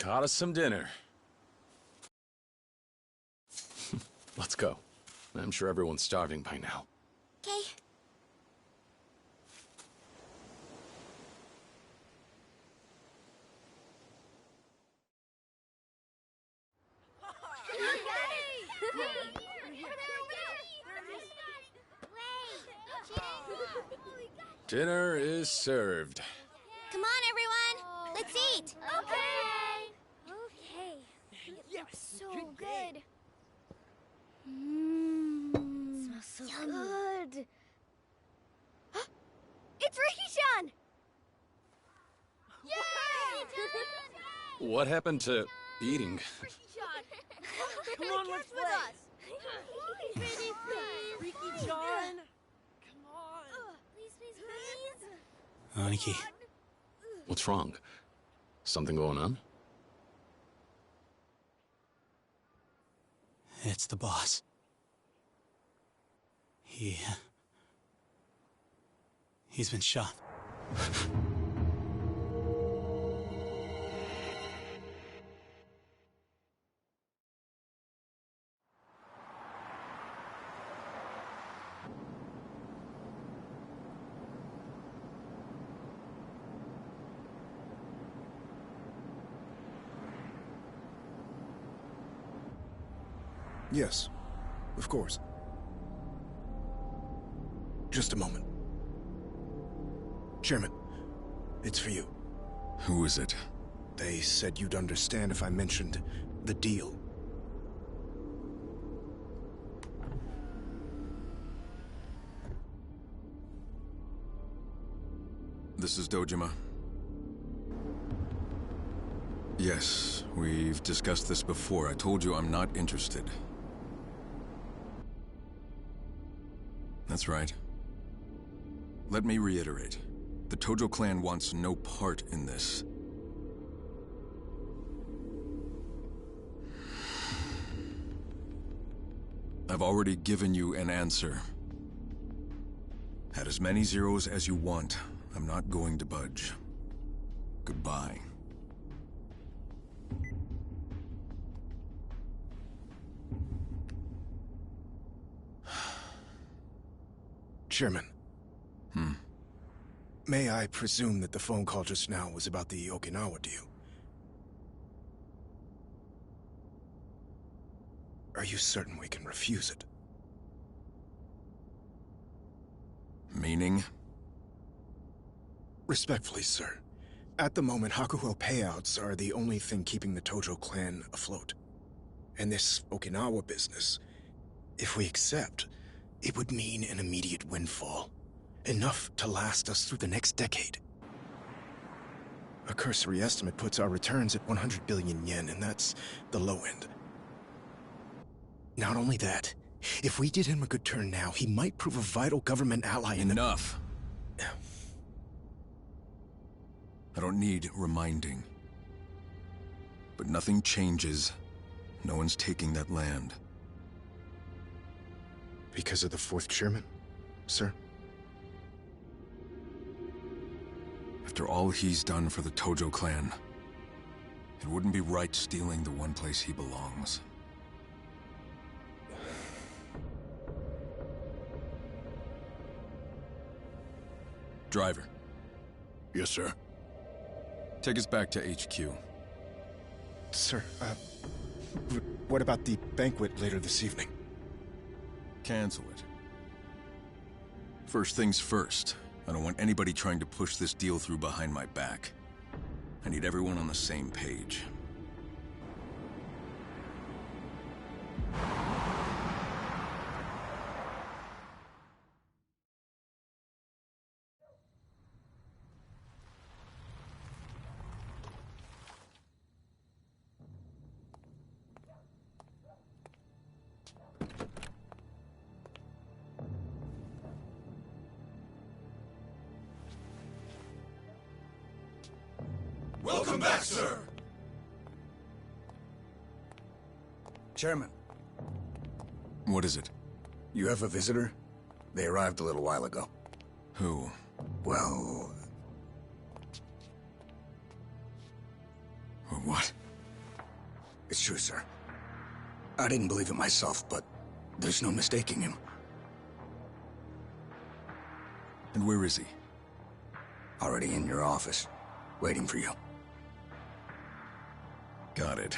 Caught us some dinner. Let's go. I'm sure everyone's starving by now. Okay. Dinner is served. Come on, everyone. Let's eat. Okay. Okay. It looks so good. Smells so good. It's Ricky-chan! Yay! What happened to eating? Come on, let's play. Please, Ricky-chan. Come on. please. Aniki, What's wrong? Something going on? it's the boss. He's been shot. Yes, of course. Just a moment. Chairman, it's for you. Who is it? They said you'd understand if I mentioned the deal. This is Dojima. Yes, we've discussed this before. I told you I'm not interested. That's right. Let me reiterate. The Tojo clan wants no part in this. I've already given you an answer. Add as many zeros as you want. I'm not going to budge. Goodbye. Chairman. May I presume that the phone call just now was about the Okinawa deal? Are you certain we can refuse it? Meaning? Respectfully, sir. At the moment, Hakuho payouts are the only thing keeping the Tojo clan afloat. And this Okinawa business, if we accept, it would mean an immediate windfall. Enough to last us through the next decade. A cursory estimate puts our returns at 100 billion yen, and that's the low end. Not only that, if we did him a good turn now, he might prove a vital government ally in the— Enough! I don't need reminding. But nothing changes. No one's taking that land. Because of the fourth chairman, sir? After all he's done for the Tojo clan, it wouldn't be right stealing the one place he belongs. Driver. Yes, sir. Take us back to HQ. Sir, what about the banquet later this evening? Cancel it. First things first. I don't want anybody trying to push this deal through behind my back. I need everyone on the same page. Welcome back, sir! Chairman, What is it? you have a visitor? They arrived a little while ago. Who? Well, What? It's true, sir. I didn't believe it myself, but there's no mistaking him. And where is he? Already in your office, waiting for you. Got it.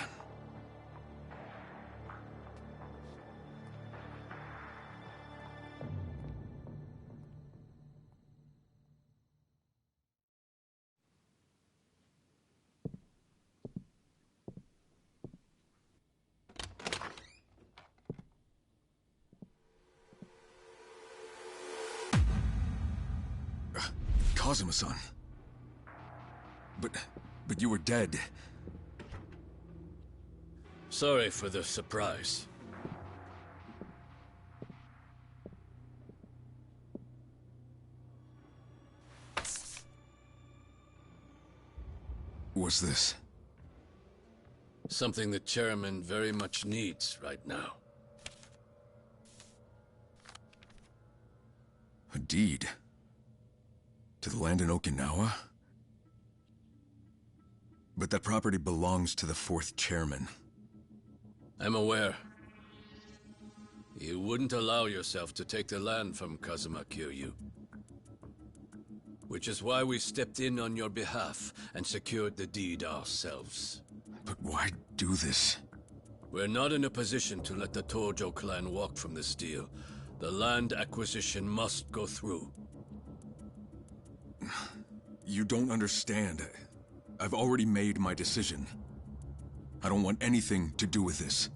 Kazuma-san. But you were dead. Sorry for the surprise. What's this? Something the chairman very much needs right now. A deed? To the land in Okinawa? But that property belongs to the 4th chairman. I'm aware. You wouldn't allow yourself to take the land from Kazuma Kiryu. Which is why we stepped in on your behalf and secured the deed ourselves. But why do this? We're not in a position to let the Tojo clan walk from this deal. The land acquisition must go through. You don't understand. I've already made my decision. I don't want anything to do with this.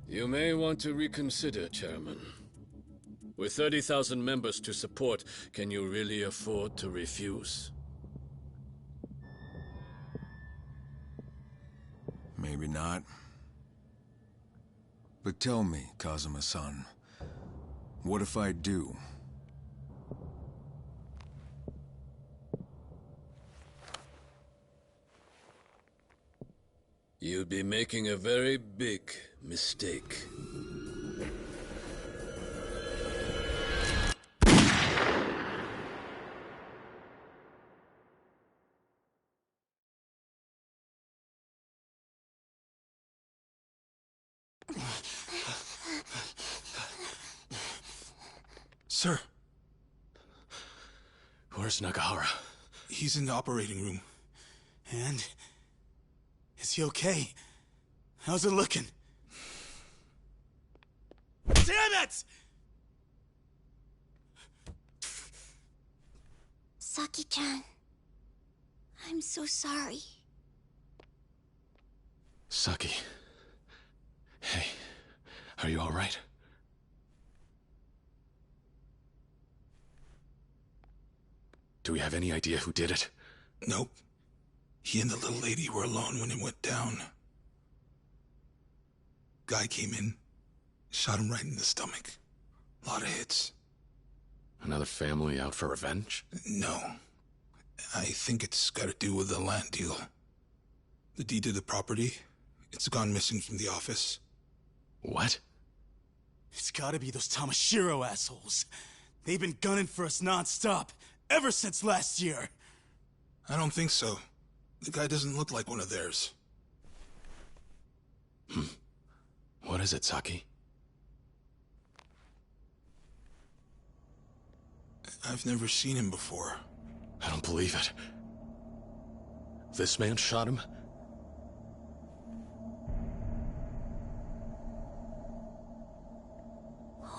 You may want to reconsider, Chairman. With 30,000 members to support, can you really afford to refuse? Maybe not. But tell me, Kazuma-san, what if I do? You'd be making a very big mistake. Sir, Where's Nagahara? he's in the operating room. And? Is he okay? How's it looking? Damn it! Saki-chan, I'm so sorry. Saki. Hey, are you all right? Do we have any idea who did it? Nope. He and the little lady were alone when it went down. Guy came in, shot him right in the stomach. A lot of hits. Another family out for revenge? No. I think it's got to do with the land deal. The deed to the property, it's gone missing from the office. What? It's gotta be those Tamashiro assholes. They've been gunning for us non-stop, ever since last year. I don't think so. The guy doesn't look like one of theirs. What is it, Saki? I've never seen him before. I don't believe it. This man shot him?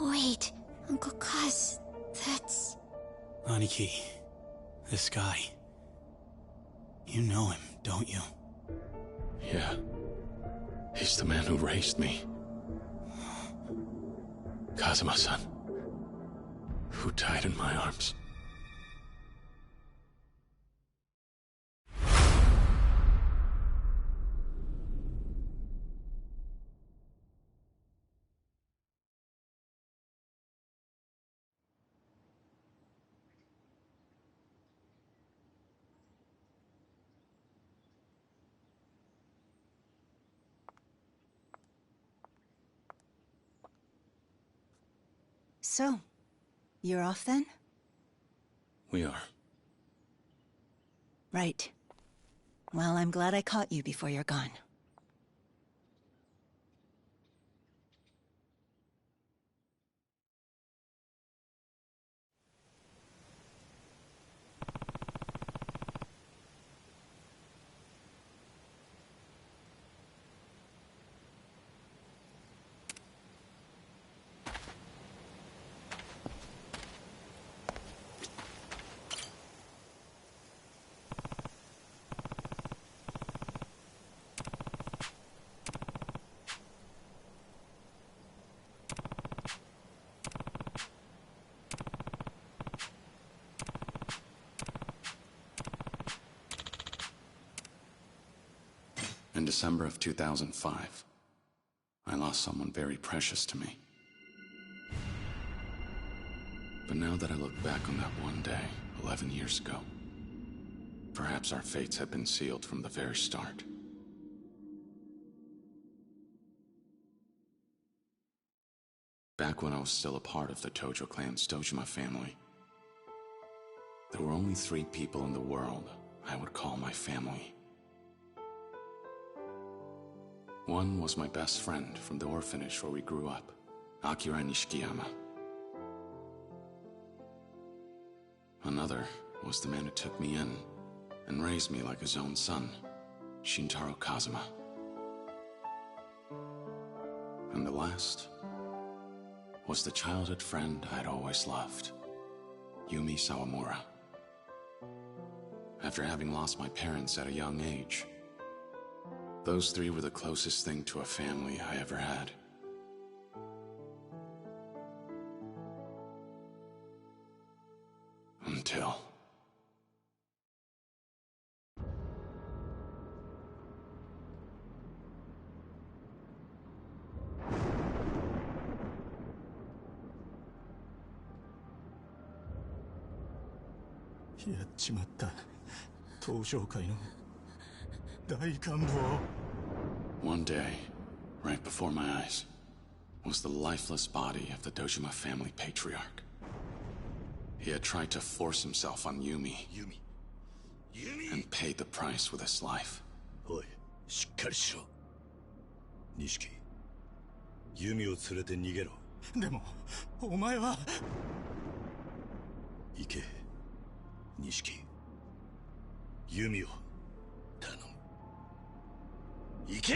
Wait, Uncle Kaz, that's... Aniki, this guy. You know him, don't you? Yeah. He's the man who raised me. Kazuma-san. Who died in my arms. So, you're off then? We are. Right. Well, I'm glad I caught you before you're gone. December of 2005, I lost someone very precious to me. But now that I look back on that one day, 11 years ago, perhaps our fates had been sealed from the very start. Back when I was still a part of the Tojo clan's Dojima family, there were only 3 people in the world I would call my family. One was my best friend from the orphanage where we grew up, Akira Nishikiyama. Another was the man who took me in and raised me like his own son, Shintaro Kazuma. And the last was the childhood friend I'd always loved, Yumi Sawamura. After having lost my parents at a young age, those 3 were the closest thing to a family I ever had. Until... One day, right before my eyes, was the lifeless body of the Dojima family patriarch. He had tried to force himself on Yumi, and paid the price with his life. おい、しっかりしろ。錦、弓を連れて逃げろ。でも、お前は。行け、錦。弓を頼む。行け！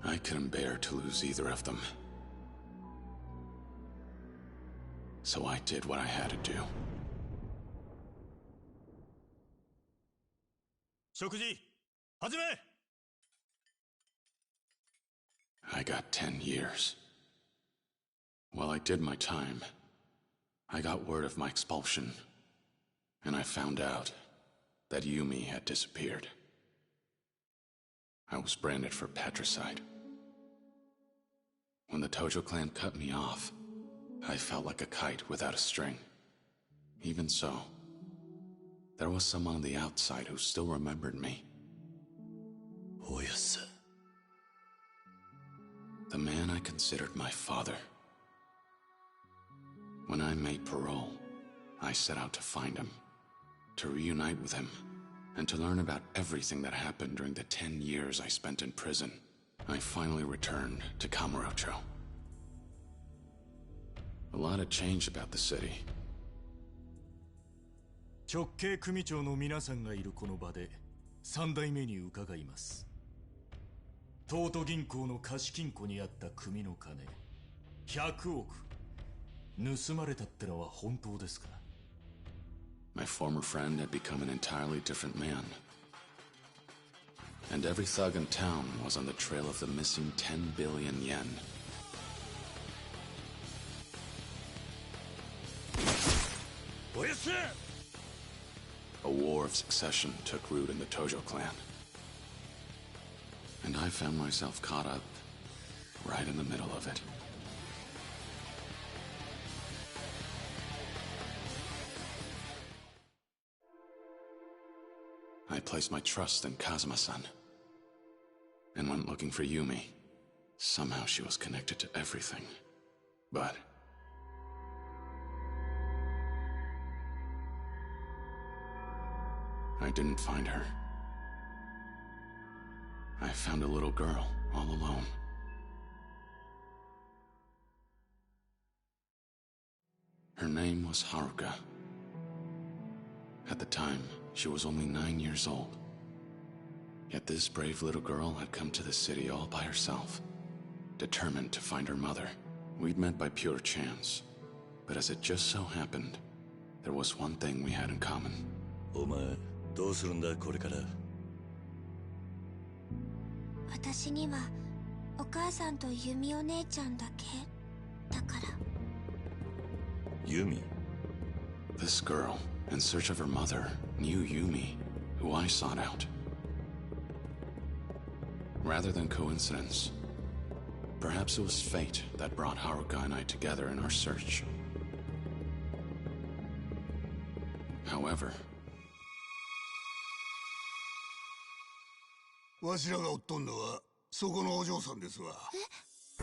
I couldn't bear to lose either of them. So I did what I had to do. 食事、始め！ I got 10 years. While I did my time, I got word of my expulsion, and I found out that Yumi had disappeared. I was branded for patricide. When the Tojo clan cut me off, I felt like a kite without a string. Even so, there was someone on the outside who still remembered me. Oyasa. The man I considered my father. When I made parole, I set out to find him, to reunite with him, and to learn about everything that happened during the 10 years I spent in prison. I finally returned to Kamurocho. A lot had changed about the city. 直系組長の皆さんがいるこの場で3代目に伺います。東都銀行の貸金庫にあった組の金100億盗まれたってのは本当ですか？ My former friend had become an entirely different man. And every thug in town was on the trail of the missing 10 billion yen. A war of succession took root in the Tojo clan. And I found myself caught up right in the middle of it. I placed my trust in Kazuma-san and went looking for Yumi. Somehow she was connected to everything. But I didn't find her. I found a little girl all alone. Her name was Haruka. At the time, she was only 9 years old. Yet this brave little girl had come to the city all by herself, determined to find her mother. We'd met by pure chance, but as it just so happened, there was one thing we had in common. お前、どうするんだこれから？私にはお母さんとユミお姉ちゃんだけだから。ユミ？ This girl, in search of her mother, knew Yumi, who I sought out. Rather than coincidence, perhaps it was fate that brought Haruka and I together in our search. However,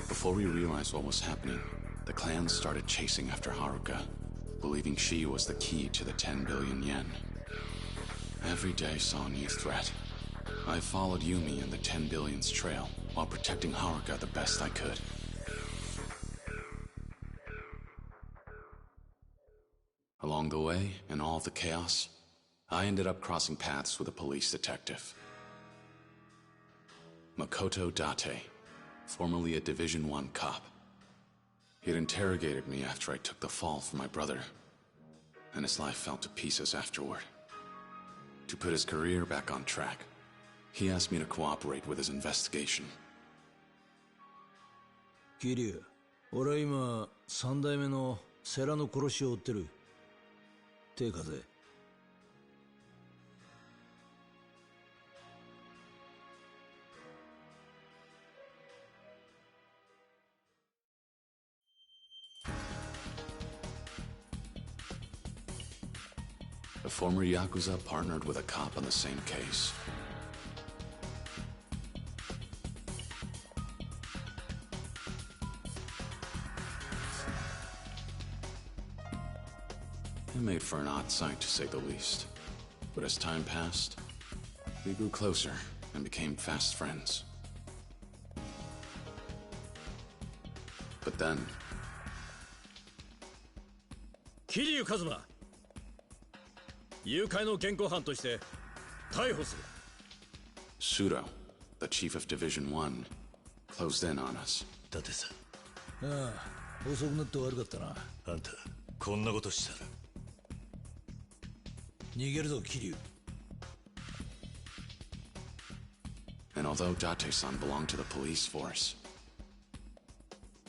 before we realized what was happening, the clan started chasing after Haruka, believing she was the key to the 10 billion yen. Every day saw a new threat. I followed Yumi in the 10 billion's trail while protecting Haruka the best I could. Along the way, in all the chaos, I ended up crossing paths with a police detective. Makoto Date, formerly a Division 1 cop. He had interrogated me after I took the fall for my brother, and his life fell to pieces afterward. To put his career back on track, he asked me to cooperate with his investigation. Kiryu, 俺は今、三代目の世良の殺しを追ってる。手貸せ。A former yakuza partnered with a cop on the same case. It made for an odd sight, to say the least. But as time passed, we grew closer and became fast friends. But then... Kiryu Kazuma! 誘拐の現行犯として逮捕する。Sudo, the chief of Division 1, closed in on us. だってさ。ああ、遅くなって悪かったな。あんた、こんなことしたら。逃げるぞ、Kiryu。And although Date-san belonged to the police force,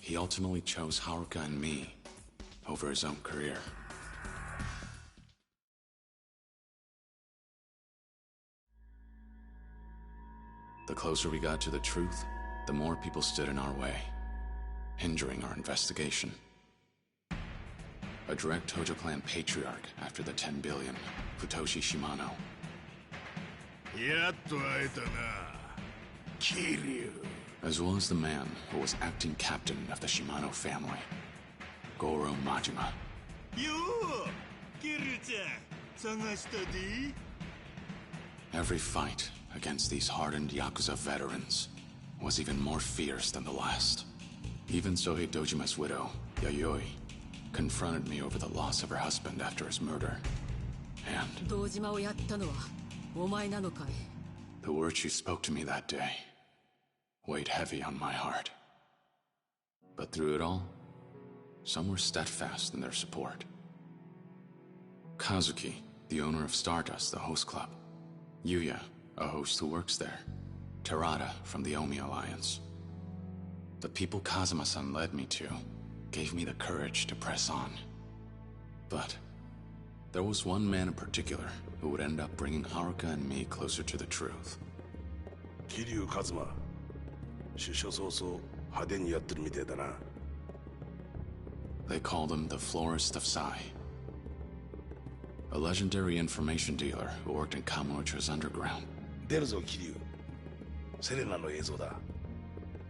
he ultimately chose Haruka and me over his own career. The closer we got to the truth, the more people stood in our way, hindering our investigation. A direct Tojo clan patriarch after the 10 billion, Futoshi Shimano. As well as the man who was acting captain of the Shimano family, Goro Majima. Every fight against these hardened yakuza veterans was even more fierce than the last. Even Sohei Dojima's widow, Yayoi, confronted me over the loss of her husband after his murder. And the words she spoke to me that day weighed heavy on my heart. But through it all, some were steadfast in their support. Kazuki, the owner of Stardust, the host club. Yuya, a host who works there. Terada from the Omi Alliance. The people Kazuma-san led me to gave me the courage to press on. But there was one man in particular who would end up bringing Haruka and me closer to the truth. Kiryu Kazuma. 出所早々派手にやってるみてえだな。They called him the Florist of Sai. A legendary information dealer who worked in Kamurocho's underground. 出るぞ、Kiryu。セレナの映像だ。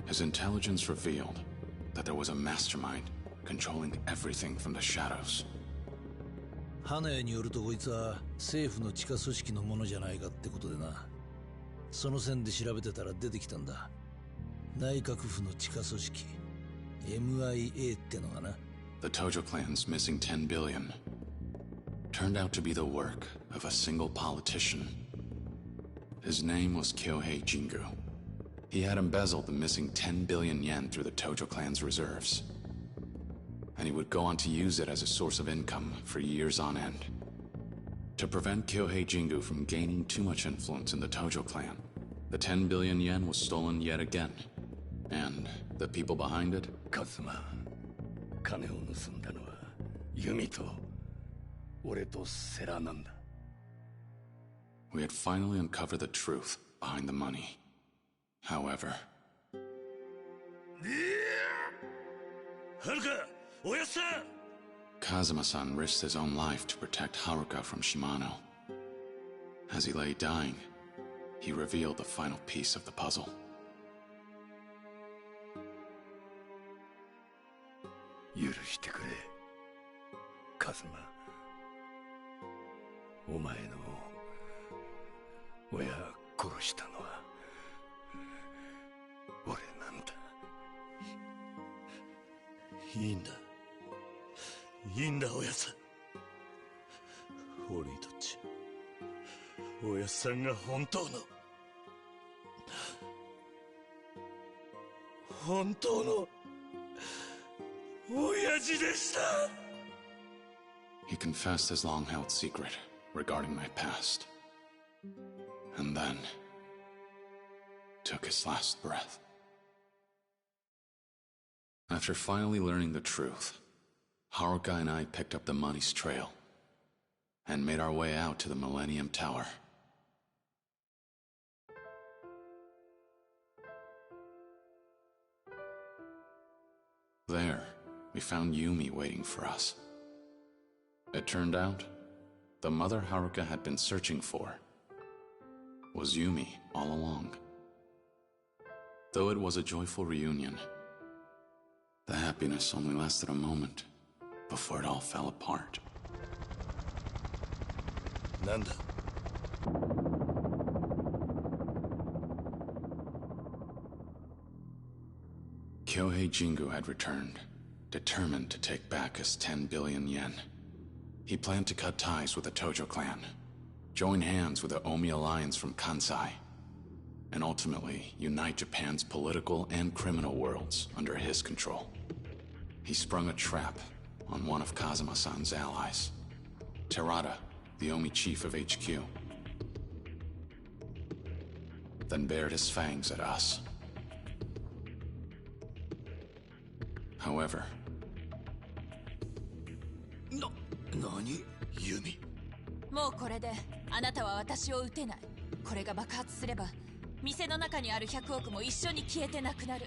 His intelligence revealed that there was a mastermind controlling everything from the shadows. 花屋によるとこいつは政府の地下組織のものじゃないかってことでな。その線で調べてたら出てきたんだ。内閣府の地下組織 MIA ってのがな。The Tojo clan's missing 10 billion turned out to be the work of a single politician. His name was Kyohei Jingu. He had embezzled the missing 10 billion yen through the Tojo clan's reserves. And he would go on to use it as a source of income for years on end. To prevent Kyohei Jingu from gaining too much influence in the Tojo clan, the 10 billion yen was stolen yet again. And the people behind it? カズマ、金を盗んだのはユミと俺とセラなんだ。 We had finally uncovered the truth behind the money. However... Haruka! Oya-san! Kazuma-san risked his own life to protect Haruka from Shimano. As he lay dying, he revealed the final piece of the puzzle. 許してくれ、カズマ。お前の親殺したのは俺なんだ。いいんだ。いいんだ、親さん。俺にとっちゃ、親さんが本当の親父でした。 He confessed his long-held secret regarding my past. And then... took his last breath. After finally learning the truth, Haruka and I picked up the money's trail and made our way out to the Millennium Tower. There, we found Yumi waiting for us. It turned out, the mother Haruka had been searching for was Yumi all along. Though it was a joyful reunion, the happiness only lasted a moment before it all fell apart. なんだ? Kyohei Jingu had returned, determined to take back his 10 billion yen. He planned to cut ties with the Tojo clan, join hands with the Omi alliance from Kansai, and ultimately unite Japan's political and criminal worlds under his control. He sprung a trap on one of Kazuma-san's allies, Terada, the Omi chief of HQ, then bared his fangs at us. However... 何? Yumi? もうこれであなたは私を撃てない。これが爆発すれば店の中にある100億も一緒に消えてなくなる。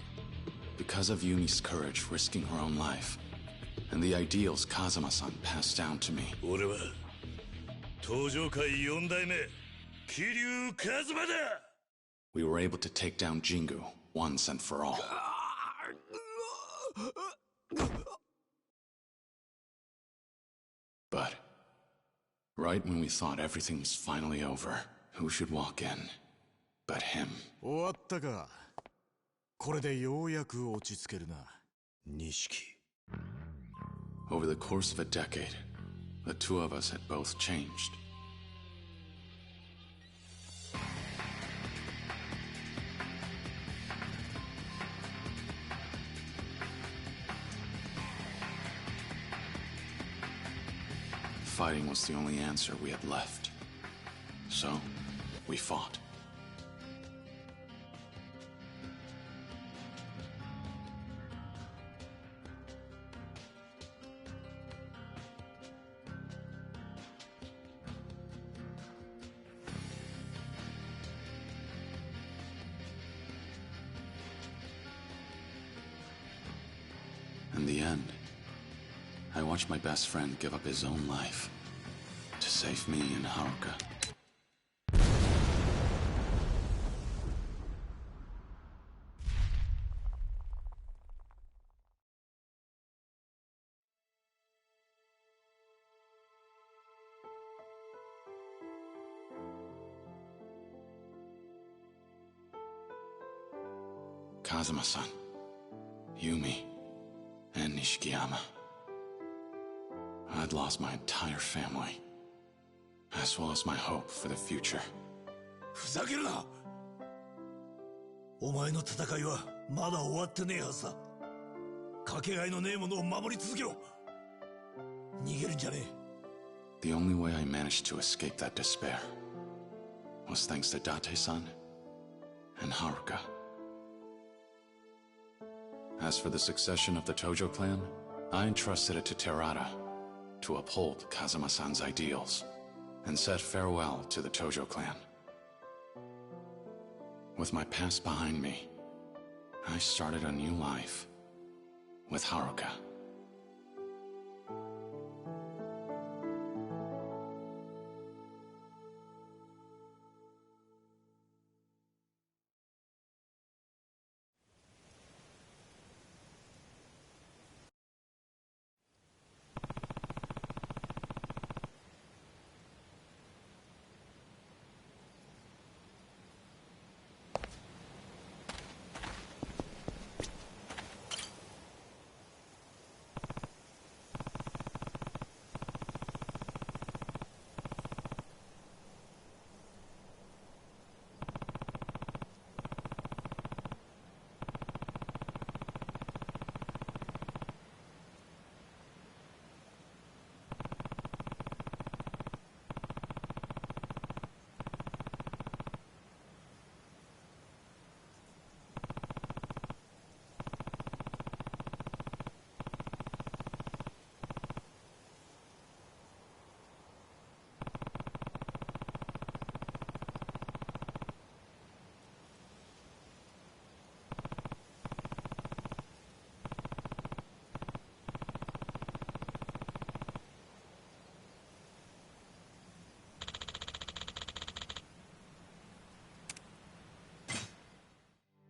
Because of Yumi's courage risking her own life, and the ideals Kazuma-san passed down to me. 俺は東上界4代目桐生一馬だ。 We were able to take down Jingu once and for all. But right when we thought everything was finally over, who should walk in but him? 終わったか。これでようやく落ち着けるな、錦。 Over the course of a decade, the two of us had both changed. Fighting was the only answer we had left. So, we fought. In the end, I watched my best friend give up his own life to save me and Haruka. Kazuma-san, Yumi, and Nishikiyama. I'd lost my entire family, as well as my hope for the future. ふざけるな。お前の戦いはまだ終わってねえはずだ。かけがえのねえものを守り続けろ。逃げるんじゃねえ。 The only way I managed to escape that despair was thanks to Date-san and Haruka. As for the succession of the Tojo clan, I entrusted it to Terada to uphold Kazuma-san's ideals and said farewell to the Tojo clan. With my past behind me, I started a new life with Haruka.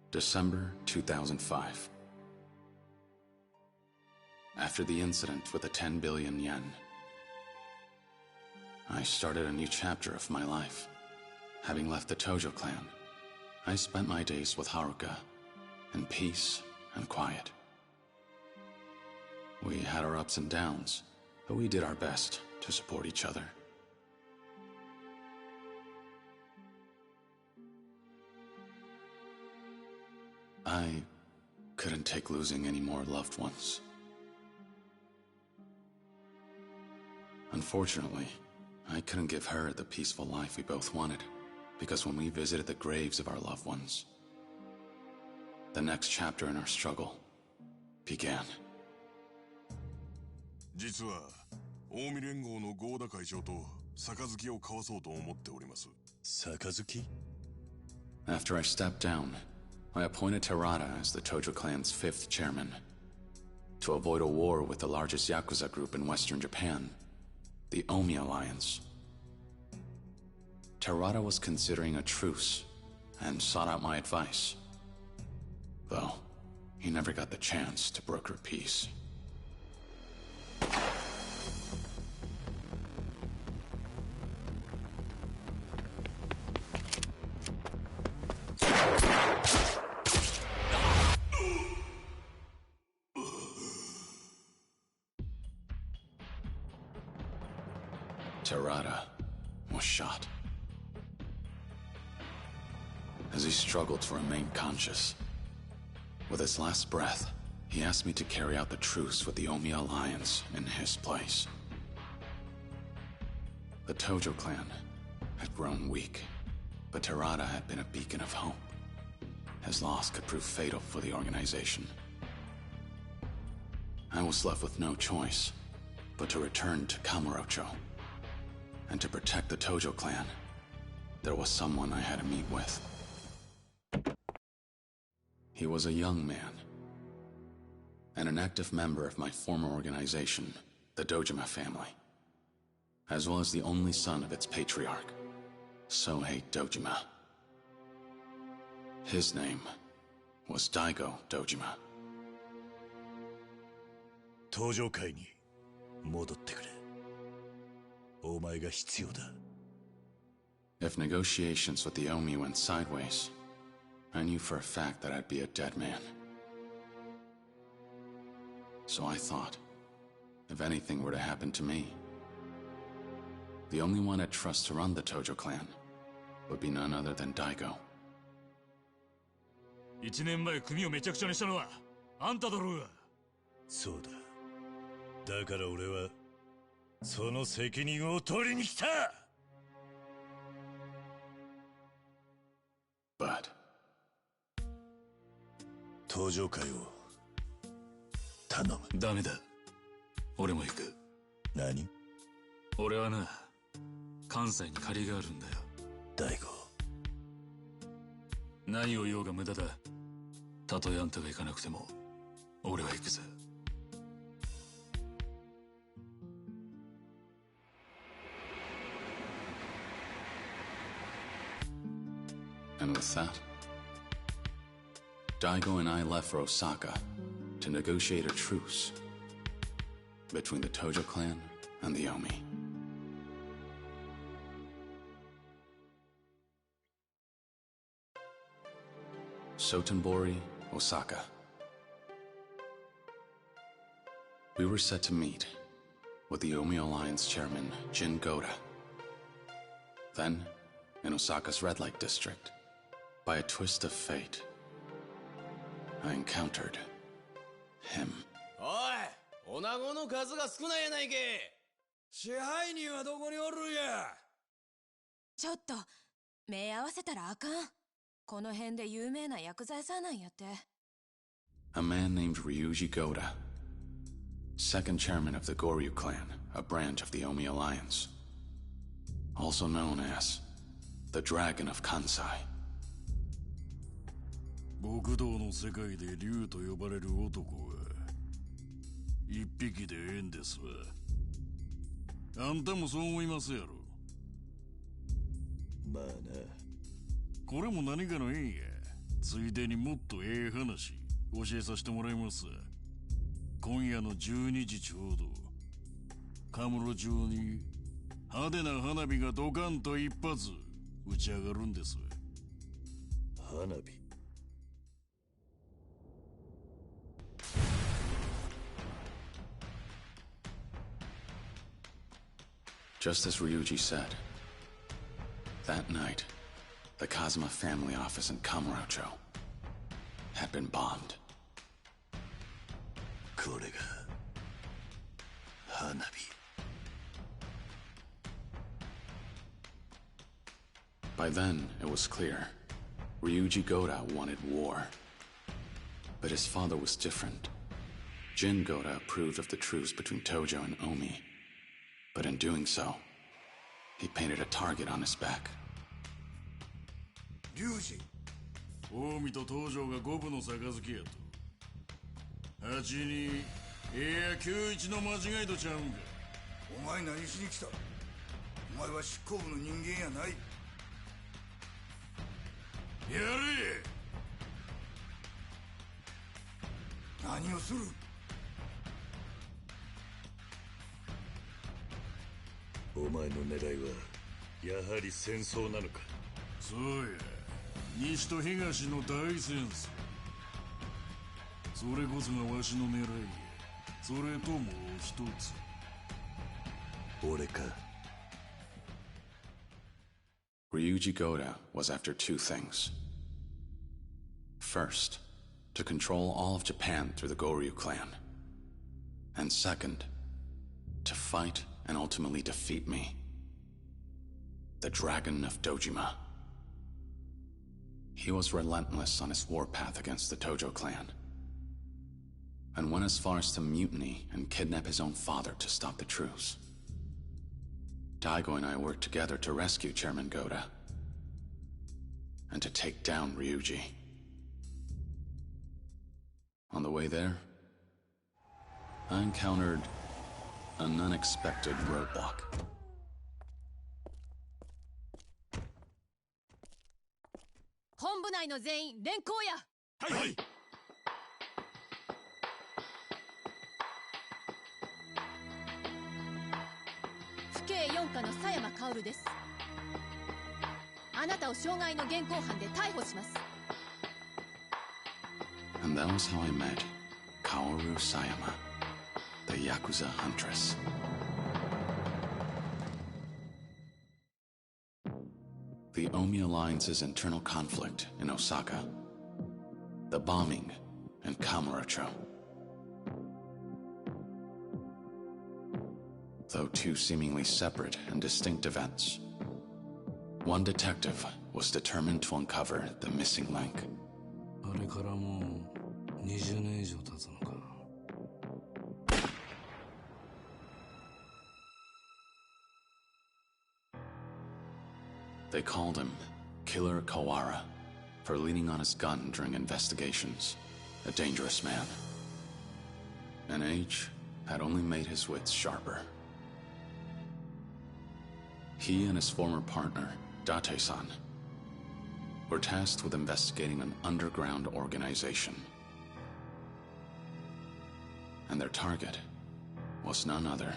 December 2005. After the incident with the 10 billion yen, I started a new chapter of my life. Having left the Tojo clan, I spent my days with Haruka in peace and quiet. We had our ups and downs, but we did our best to support each other. I couldn't take losing any more loved ones. Unfortunately, I couldn't give her the peaceful life we both wanted, because when we visited the graves of our loved ones, the next chapter in our struggle began. 実は近江連合の合田会長と杯を交わそうと思っております。杯? After I stepped down, I appointed Terada as the Tojo clan's 5th chairman. To avoid a war with the largest yakuza group in western Japan, the Omi Alliance. Terada was considering a truce and sought out my advice. Though, he never got the chance to broker peace. Terada was shot. As he struggled to remain conscious, with his last breath, he asked me to carry out the truce with the Omi Alliance in his place. The Tojo clan had grown weak, but Terada had been a beacon of hope. His loss could prove fatal for the organization. I was left with no choice but to return to Kamurocho. And to protect the Tojo clan, there was someone I had to meet with. He was a young man, and an active member of my former organization, the Dojima family, as well as the only son of its patriarch, Sohei Dojima. His name was Daigo Dojima. Tojo kai ni modotte kure. If negotiations with the Omi went sideways, I knew for a fact that I'd be a dead man. So I thought, if anything were to happen to me, the only one I'd trust to run the Tojo clan would be none other than Daigo. 1年前組をめちゃくちゃにしたのはあんただろうが。そうだ。だから俺はその責任を取りに来た。But 登場会を頼む。ダメだ。俺も行く。何？俺はな、関西に借りがあるんだよ。大悟。何を言おうが無駄だ。たとえあんたが行かなくても、俺は行くぜ。And with that, Daigo and I left for Osaka to negotiate a truce between the Tojo clan and the Omi. Sotenbori, Osaka. We were set to meet with the Omi Alliance chairman, Jin Goda. Then, in Osaka's red light district, by a twist of fate, I encountered him. おい、女子の数が少ないやないけ。支配人はどこにおるんや。ちょっと、目合わせたらあかん。この辺で有名な薬剤師なんやって。A man named Ryuji Goda, second chairman of the Goryu clan, a branch of the Omi Alliance, also known as the Dragon of Kansai. 極道の世界で竜と呼ばれる男は一匹でええんですわ。あんたもそう思いますやろ。まあな。これも何かの縁や。ついでにもっとええ話教えさせてもらいます。今夜の12時ちょうどカムロ町に派手な花火がドカンと一発打ち上がるんですわ。花火。Just as Ryuji said, that night, the Kazuma family office in Kamurocho had been bombed. これが花火。By then, it was clear. Ryuji Goda wanted war. But his father was different. Jin Goda approved of the truce between Tojo and Omi. But in doing so, he painted a target on his back. 龍二、近江と東条が五分の杯やと。8にえや91の間違いとちゃうんか。お前何しに来た？お前は執行部の人間やない。やれ！何をする？お前の狙いはやはり戦争なのか。そうや、西と東の大戦争。それこそがわしの狙いや。それともう一つ。俺か。Ryuji Goda was after two things. First, to control all of Japan through the Goryu clan. And second, to fight and ultimately defeat me. The Dragon of Dojima. He was relentless on his warpath against the Tojo clan, and went as far as to mutiny and kidnap his own father to stop the truce. Daigo and I worked together to rescue Chairman Goda, and to take down Ryuji. On the way there, I encountered an unexpected roadblock. 本部内の全員連行や。はい。府警4課の佐山薫です。あなたを傷害の現行犯で逮捕します。And that was how I met Kaoru Sayama, the yakuza huntress. The Omi Alliance's internal conflict in Osaka, the bombing in Kamurocho. Though two seemingly separate and distinct events, one detective was determined to uncover the missing link. あれからもう20年以上経つのか。They called him Killer Kawara for leaning on his gun during investigations. A dangerous man. And age had only made his wits sharper. He and his former partner, Date-san, were tasked with investigating an underground organization. And their target was none other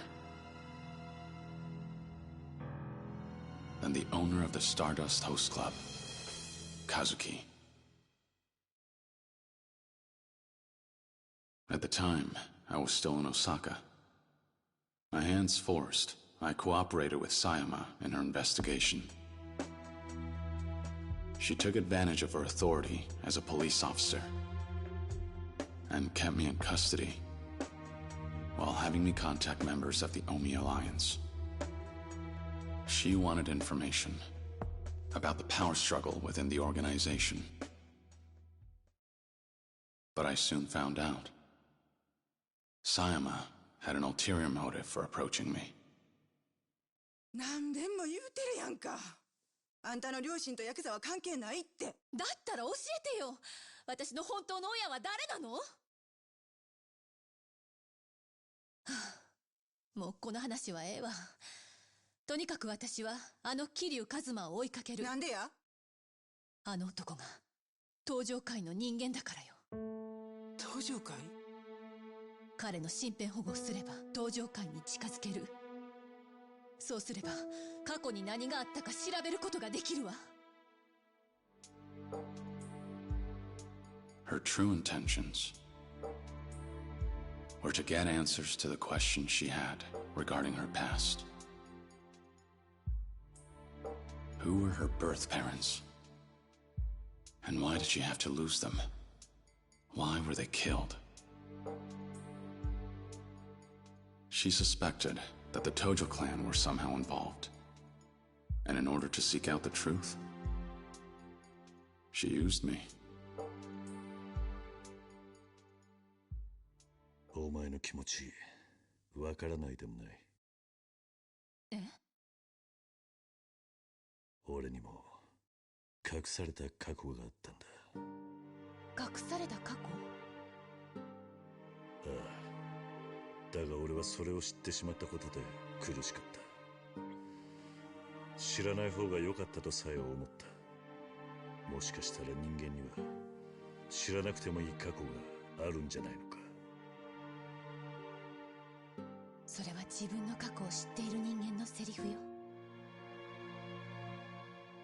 than the owner of the Stardust Host Club, Kazuki. At the time, I was still in Osaka. My hands forced, I cooperated with Sayama in her investigation. She took advantage of her authority as a police officer and kept me in custody while having me contact members of the Omi Alliance. She wanted information about the power struggle within the organization. But I soon found out. Sayama had an ulterior motive for approaching me. 何べんも言うてるやんか。あんたの両親とヤクザは関係ないって。だったら教えてよ。私の本当の親は誰なの？はあ、もうこの話はええわ。とにかく私はあの桐生一馬を追いかける。なんでや？あの男が登場界の人間だからよ。登場界？彼の身辺保護をすれば登場界に近づける。そうすれば過去に何があったか調べることができるわ。Her true intentions were to get answers to the questions she had regarding her past. Who were her birth parents? And why did she have to lose them? Why were they killed? She suspected that the Tojo clan were somehow involved. And in order to seek out the truth, she used me. お前の気持ち、わからないでもない。え？俺にも隠された過去があったんだ。隠された過去？ああ。だが俺はそれを知ってしまったことで苦しかった。知らない方が良かったとさえ思った。もしかしたら人間には知らなくてもいい過去があるんじゃないのか。それは自分の過去を知っている人間のセリフよ。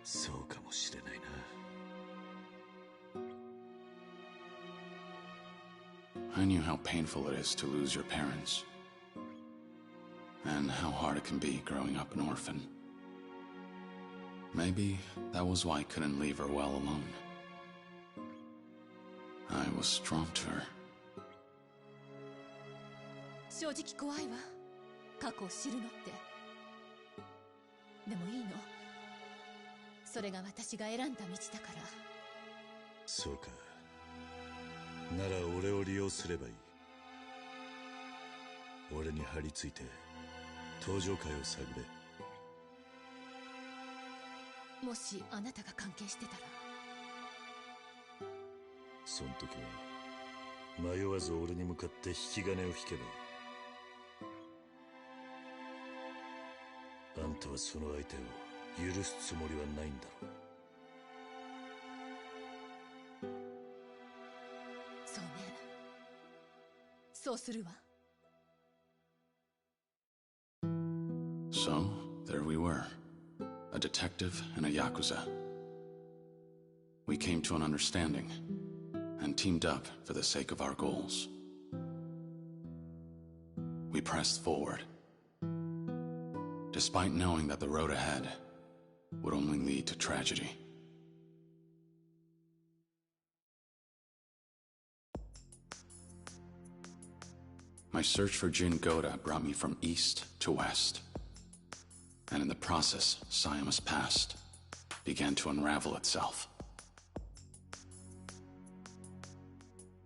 そうかもしれないな。I knew how painful it is to lose your parents, and how hard it can be growing up an orphan. Maybe that was why I couldn't leave her well alone. I was drawn to her. 正直怖いわ。過去を知るのって。でもいいの。それが私が選んだ道だから。そうか。なら俺を利用すればいい。俺に張り付いて登場界を探れ。もしあなたが関係してたら。そん時は迷わず俺に向かって引き金を引けばいい。あんたはその相手を許すつもりはないんだろう。そうね。そうするわ。So, there we were. A detective and a yakuza. We came to an understanding and teamed up for the sake of our goals. We pressed forward, despite knowing that the road ahead would only lead to tragedy. My search for Jin Goda brought me from east to west. And in the process, Sayama's past began to unravel itself.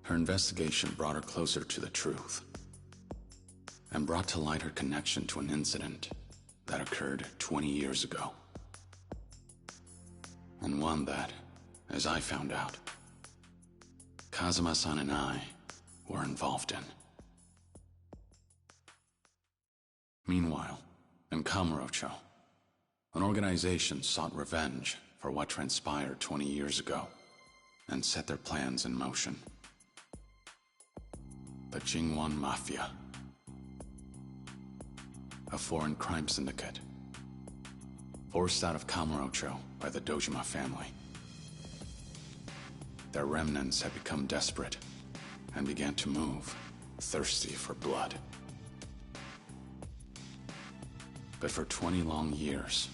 Her investigation brought her closer to the truth, and brought to light her connection to an incident that occurred 20 years ago. And one that, as I found out, Kazuma-san and I were involved in. Meanwhile, in Kamurocho, an organization sought revenge for what transpired 20 years ago and set their plans in motion. The Jingwan Mafia, a foreign crime syndicate, forced out of Kamurocho by the Dojima family. Their remnants had become desperate and began to move, thirsty for blood. But for 20 long years,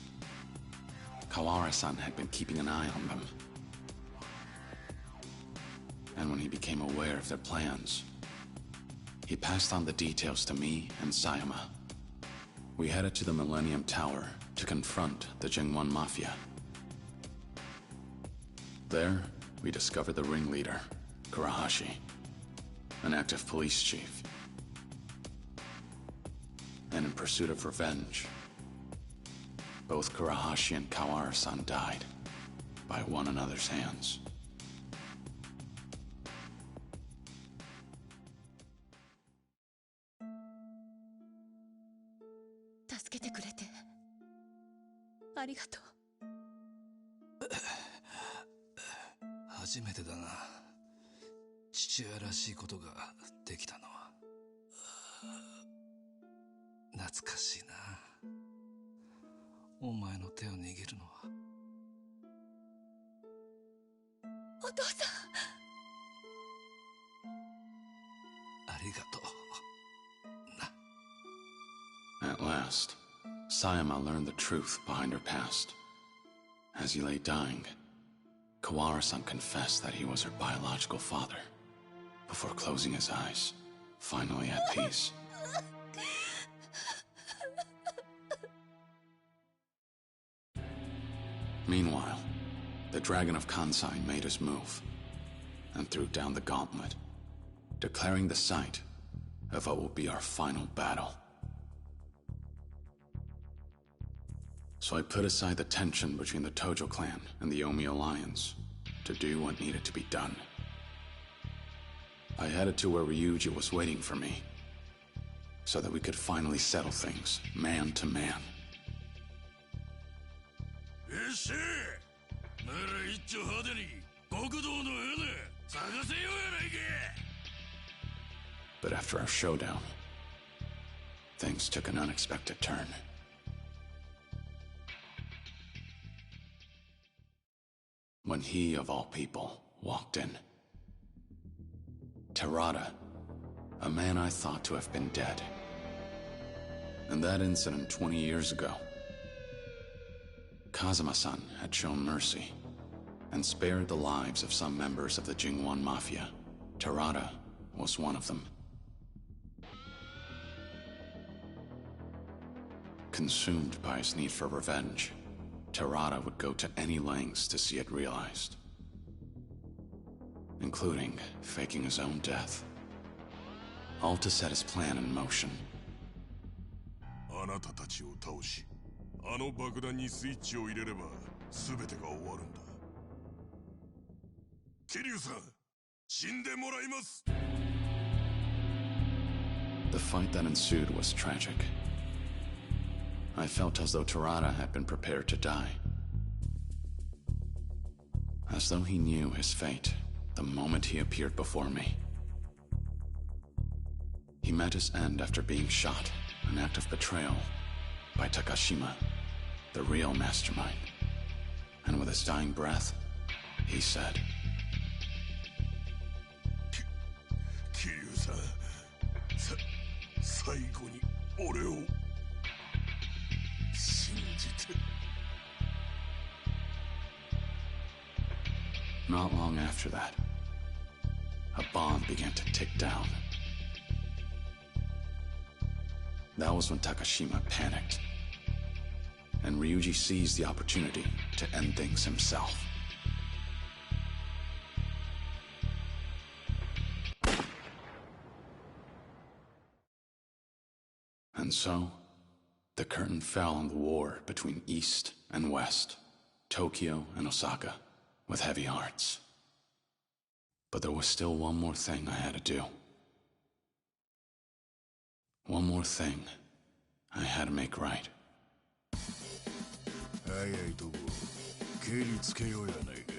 Kawara-san had been keeping an eye on them. And when he became aware of their plans, he passed on the details to me and Sayama. We headed to the Millennium Tower to confront the Jingwan Mafia. There, we discovered the ringleader, Kurahashi, an active police chief. And in pursuit of revenge, both Kurahashi and Kawara-san died by one another's hands. First 初めてだな。父親らしいことができたのは。懐かしいな。お前の手を握るのは。お父さん。ありがとう。At last, Sayama learned the truth behind her past. As he lay dying, Kawara-san confessed that he was her biological father, before closing his eyes, finally at peace. Meanwhile, the Dragon of Kansai made his move, and threw down the gauntlet, declaring the site of what will be our final battle. So I put aside the tension between the Tojo clan and the Omi alliance to do what needed to be done. I headed to where Ryuji was waiting for me, so that we could finally settle things, man to man. But after our showdown, things took an unexpected turn. When he, of all people, walked in. Terada, a man I thought to have been dead. In that incident 20 years ago, Kazuma-san had shown mercy and spared the lives of some members of the Jingwan Mafia. Terada was one of them. Consumed by his need for revenge, Terada would go to any lengths to see it realized, including faking his own death, all to set his plan in motion. あなたたちを倒し、あの爆弾にスイッチを入れれば全てが終わるんだ。桐生さん、死んでもらいます。The fight that ensued was tragic. I felt as though Terada had been prepared to die. As though he knew his fate the moment he appeared before me. He met his end after being shot, an act of betrayal, by Takashima, the real mastermind. And with his dying breath, he said, 桐生さん、最後に俺を Not long after that, a bomb began to tick down. That was when Takashima panicked, and Ryuji seized the opportunity to end things himself. And so, the curtain fell on the war between East and West, Tokyo and Osaka, with heavy hearts. But there was still one more thing I had to do. One more thing I had to make right. 早いとこ蹴りつけようやないか。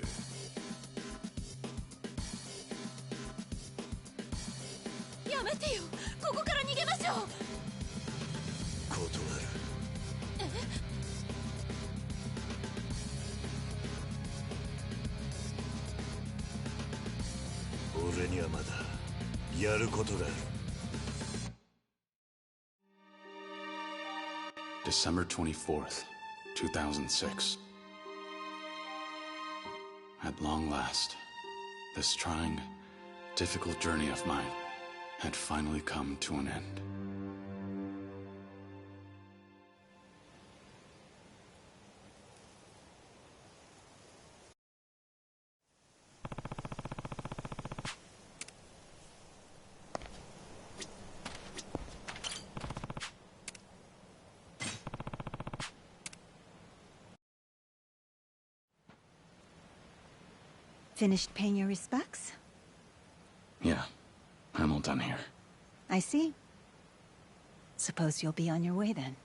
やめてよ、ここから逃げましょう。断る。俺にはまだやることがある。December 24th, 2006. At long last, this trying, difficult journey of mine had finally come to an end. Finished paying your respects? Yeah, I'm all done here. I see. Suppose you'll be on your way then.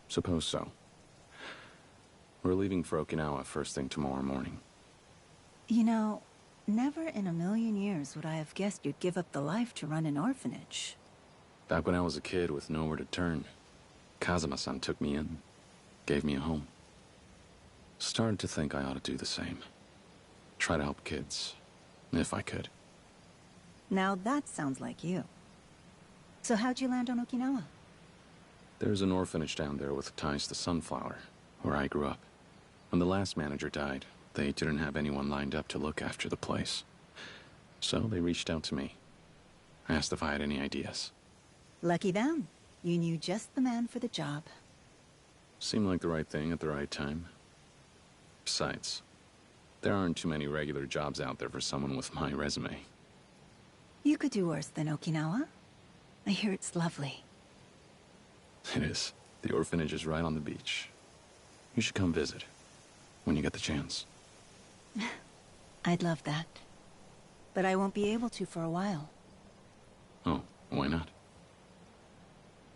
Suppose so. We're leaving for Okinawa first thing tomorrow morning. You know, never in a million years would I have guessed you'd give up the life to run an orphanage. Back when I was a kid with nowhere to turn, Kazuma-san took me in, gave me a home. Started to think I ought to do the same. Try to help kids, if I could. Now that sounds like you. So how'd you land on Okinawa? There's an orphanage down there with ties to Sunflower, where I grew up. When the last manager died, they didn't have anyone lined up to look after the place. So they reached out to me. Asked if I had any ideas. Lucky them. You knew just the man for the job. Seemed like the right thing at the right time. Besides, there aren't too many regular jobs out there for someone with my resume. You could do worse than Okinawa. I hear it's lovely. It is. The orphanage is right on the beach. You should come visit, when you get the chance. I'd love that. But I won't be able to for a while. Oh, why not?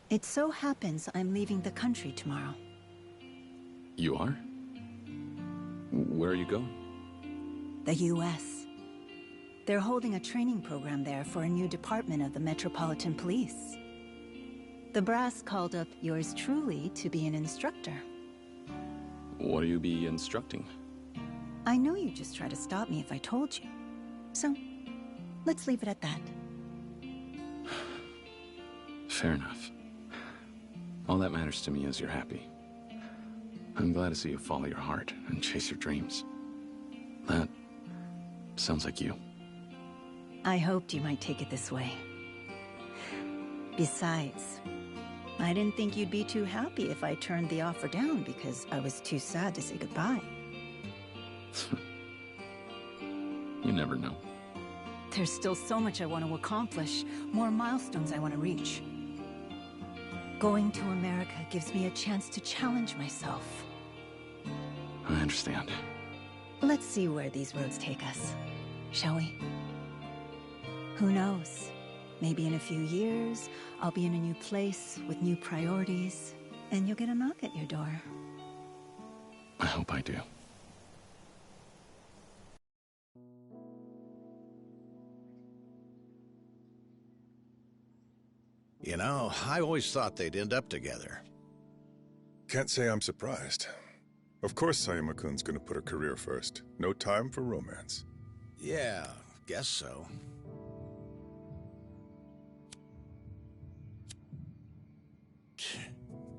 It so happens I'm leaving the country tomorrow. You are? Where are you going? The U.S. They're holding a training program there for a new department of the Metropolitan Police. The brass called up yours truly to be an instructor. What do you be instructing? I know you'd just try to stop me if I told you. So, let's leave it at that. Fair enough. All that matters to me is you're happy. I'm glad to see you follow your heart and chase your dreams. That sounds like you. I hoped you might take it this way. Besides, I didn't think you'd be too happy if I turned the offer down because I was too sad to say goodbye. You never know. There's still so much I want to accomplish, more milestones I want to reach. Going to America gives me a chance to challenge myself. I understand. Let's see where these roads take us, shall we? Who knows? Maybe in a few years, I'll be in a new place with new priorities, and you'll get a knock at your door. I hope I do. You know, I always thought they'd end up together. Can't say I'm surprised. Of course Sayama-kun's gonna put her career first. No time for romance. Yeah, guess so.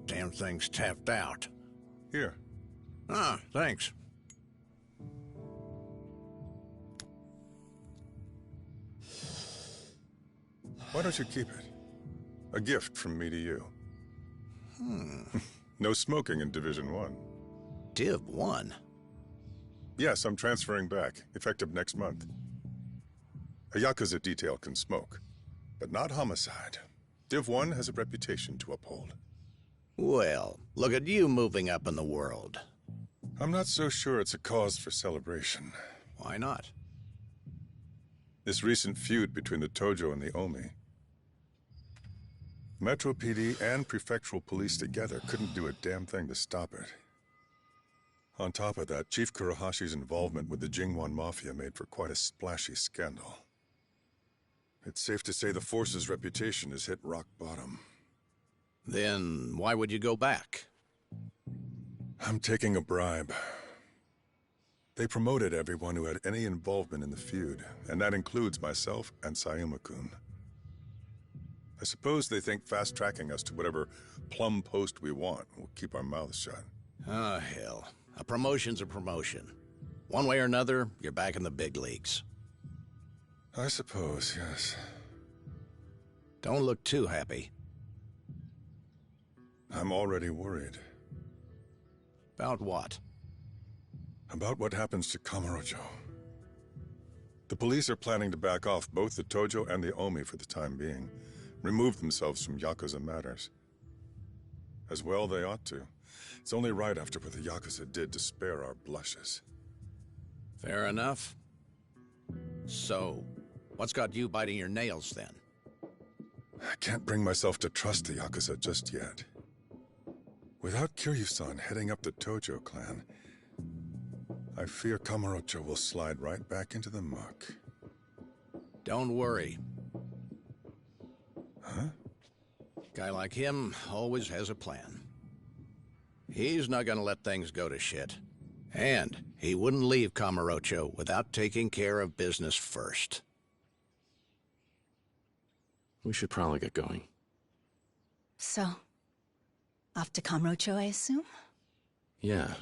Damn thing's tapped out. Here. Ah, thanks. Why don't you keep it? A gift from me to you. No smoking in Division 1. Div 1? Yes, I'm transferring back, effective next month. A yakuza detail can smoke, but not homicide. Div 1 has a reputation to uphold. Well, look at you moving up in the world. I'm not so sure it's a cause for celebration. Why not? This recent feud between the Tojo and the Omi. Metro PD and prefectural police together couldn't do a damn thing to stop it. On top of that, Chief Kurahashi's involvement with the Jingwan Mafia made for quite a splashy scandal. It's safe to say the force's reputation has hit rock bottom. Then why would you go back? I'm taking a bribe. They promoted everyone who had any involvement in the feud, and that includes myself and Sayuma-kun. I suppose they think fast-tracking us to whatever plum post we want will keep our mouths shut. Oh, hell. A promotion's a promotion. One way or another, you're back in the big leagues. I suppose, yes. Don't look too happy. I'm already worried. About what? About what happens to Kamurocho. The police are planning to back off both the Tojo and the Omi for the time being. Remove themselves from Yakuza matters. As well they ought to. It's only right after what the Yakuza did to spare our blushes. Fair enough. So, what's got you biting your nails then? I can't bring myself to trust the Yakuza just yet. Without Kiryu-san heading up the Tojo clan, I fear Kamurocho will slide right back into the muck. Don't worry. Huh? Guy like him always has a plan. He's not gonna let things go to shit. And he wouldn't leave Kamurocho without taking care of business first. We should probably get going. So, off to Kamurocho, I assume? Yeah.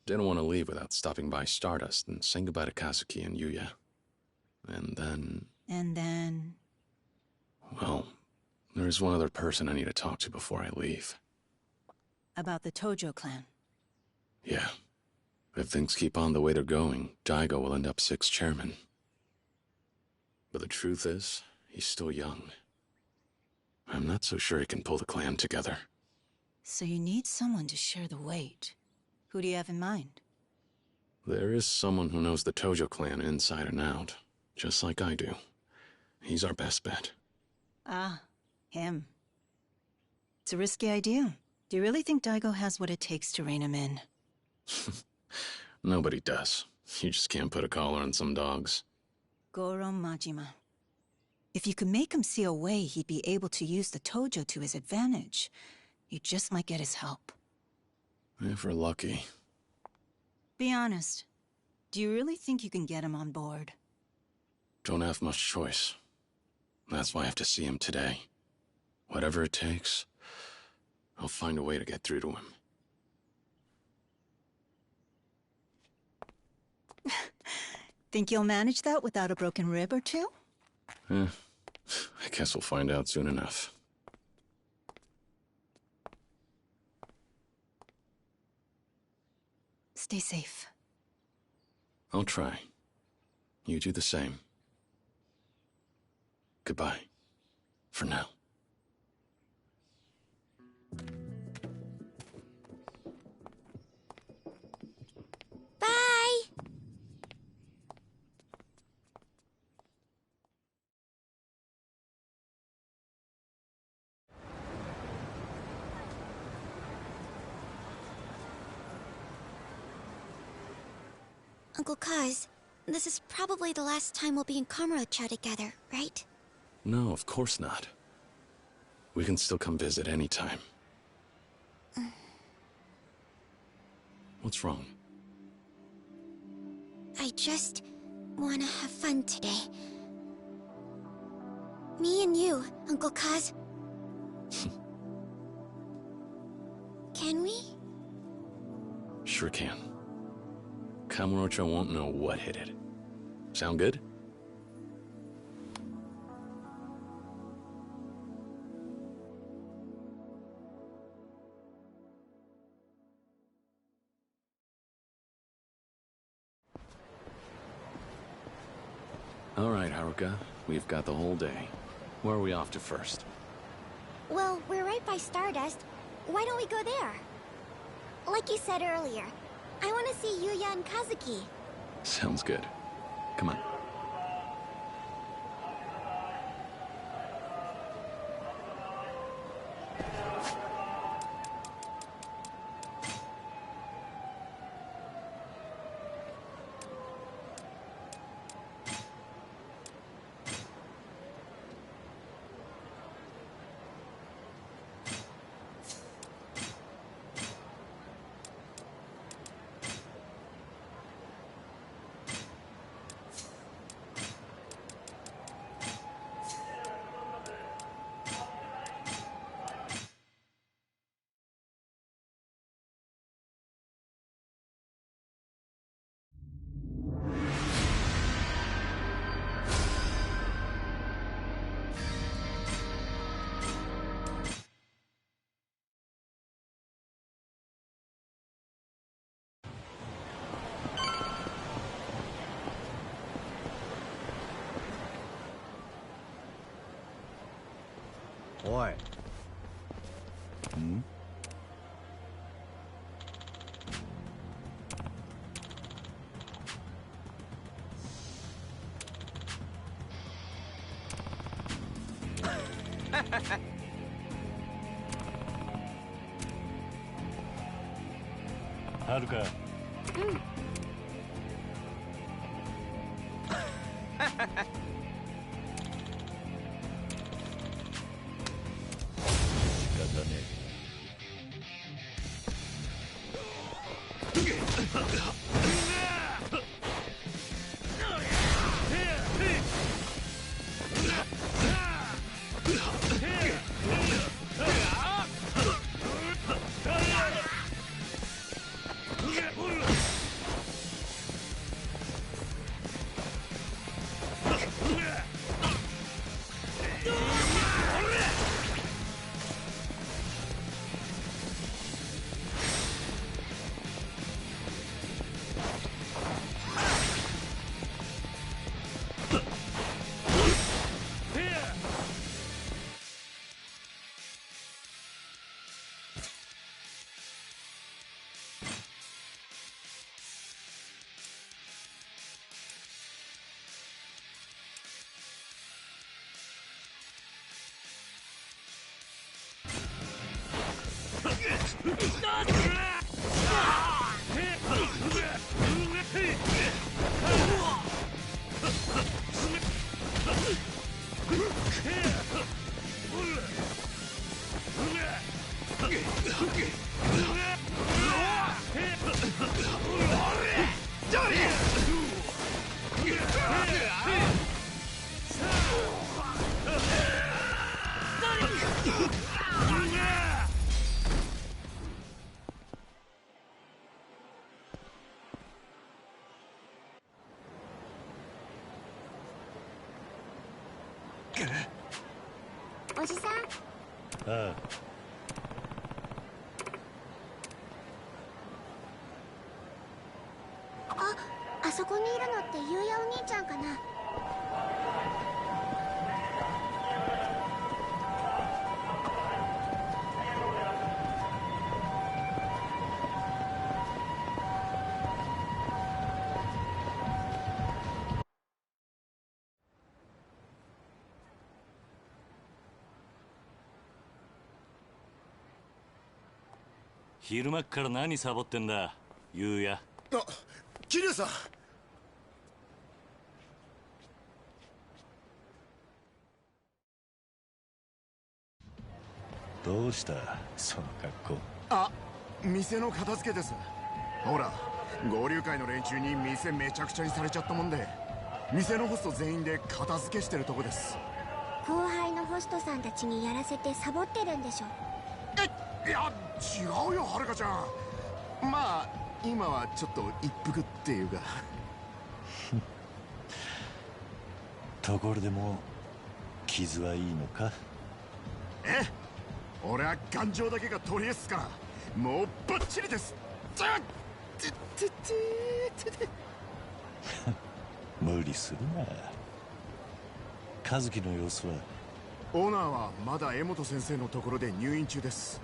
Didn't want to leave without stopping by Stardust and saying goodbye to Kazuki and Yuya. And then... And then... Well, there's one other person I need to talk to before I leave. About the Tojo clan? Yeah. If things keep on the way they're going, Daigo will end up 6th chairman. But the truth is, he's still young. I'm not so sure he can pull the clan together. So you need someone to share the weight. Who do you have in mind? There is someone who knows the Tojo clan inside and out, just like I do. He's our best bet. Ah, him. It's a risky idea. Do you really think Daigo has what it takes to rein him in? Nobody does. You just can't put a collar on some dogs. Goro Majima. If you could make him see a way he'd be able to use the Tojo to his advantage, you just might get his help. If we're lucky. Be honest. Do you really think you can get him on board? Don't have much choice. That's why I have to see him today. Whatever it takes, I'll find a way to get through to him. Think you'll manage that without a broken rib or two? I guess we'll find out soon enough. Stay safe. I'll try. You do the same. Goodbye. For now. Bye! Uncle Kaz, this is probably the last time we'll be in Kamurocho together, right? No, of course not. We can still come visit anytime. What's wrong? I just wanna have fun today. Me and you, Uncle Kaz. Can we? Sure can. Kamurocho won't know what hit it. Sound good? All right, Haruka. We've got the whole day. Where are we off to first? Well, we're right by Stardust. Why don't we go there? Like you said earlier, I want to see Yuya and Kazuki. Sounds good. Come on. Boy. Hmm? Haruka.おじさん。ああ、あそこにいるのってゆうやお兄ちゃんかな。昼間っから何サボってんだ、ゆうや。あ、桐生さん。どうしたその格好。あ、店の片付けです。ほら、合流会の連中に店めちゃくちゃにされちゃったもんで、店のホスト全員で片付けしてるとこです。後輩のホストさんたちにやらせてサボってるんでしょ。いや、違うよ、はるかちゃん。まあ今はちょっと一服っていうか。ところでも傷はいいのか。え、俺は頑丈だけが取り柄っすから、もうバッチリです。無理するな。和樹の様子は。オーナーはまだ江本先生のところで入院中です。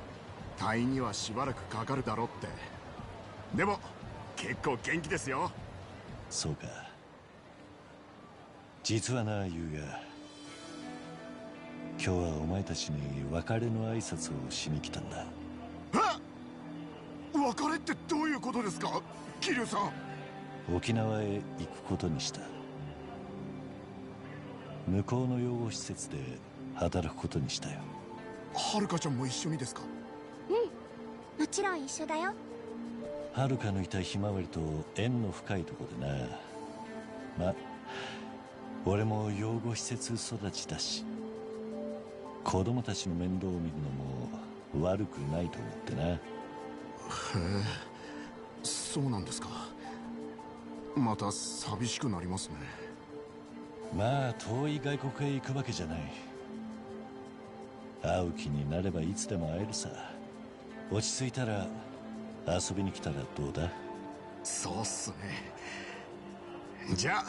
退院にはしばらくかかるだろうって。でも結構元気ですよ。そうか。実はな、ユウヤ。今日はお前たちに別れの挨拶をしに来たんだ。え？別れってどういうことですか、桐生さん。沖縄へ行くことにした。向こうの養護施設で働くことにしたよ。はるかちゃんも一緒にですか？うん、もちろん一緒だよ。はるかのいたひまわりと縁の深いとこでな。ま、俺も養護施設育ちだし、子供たちの面倒を見るのも悪くないと思ってな。へえ、そうなんですか。また寂しくなりますね。まあ遠い外国へ行くわけじゃない。会う気になればいつでも会えるさ。落ち着いたら遊びに来たらどうだ？そうっすね。じゃあ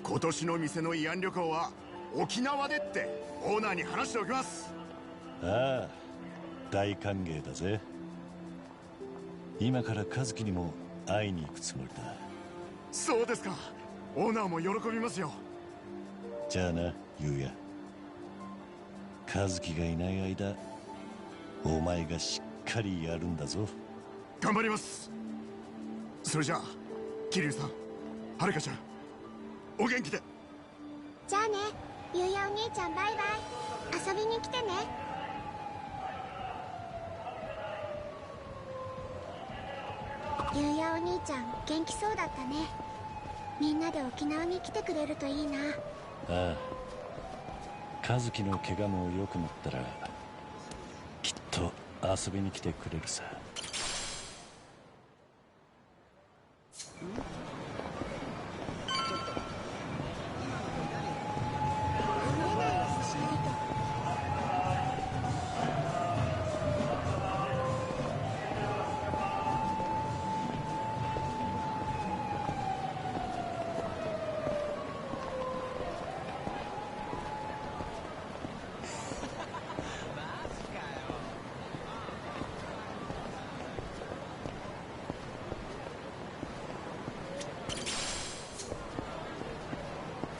今年の店の慰安旅行は沖縄でってオーナーに話しておきます。ああ、大歓迎だぜ。今から和樹にも会いに行くつもりだ。そうですか。オーナーも喜びますよ。じゃあな、ゆうや。和樹がいない間、お前がしっかりやるんだぞ。頑張ります。それじゃあ桐生さん、はるかちゃん、お元気で。じゃあね、ゆうやお兄ちゃん、バイバイ。遊びに来てね。ゆうやお兄ちゃん、元気そうだったね。みんなで沖縄に来てくれるといいな。ああ、和樹の怪我も良くなったらきっと遊びに来てくれるさ。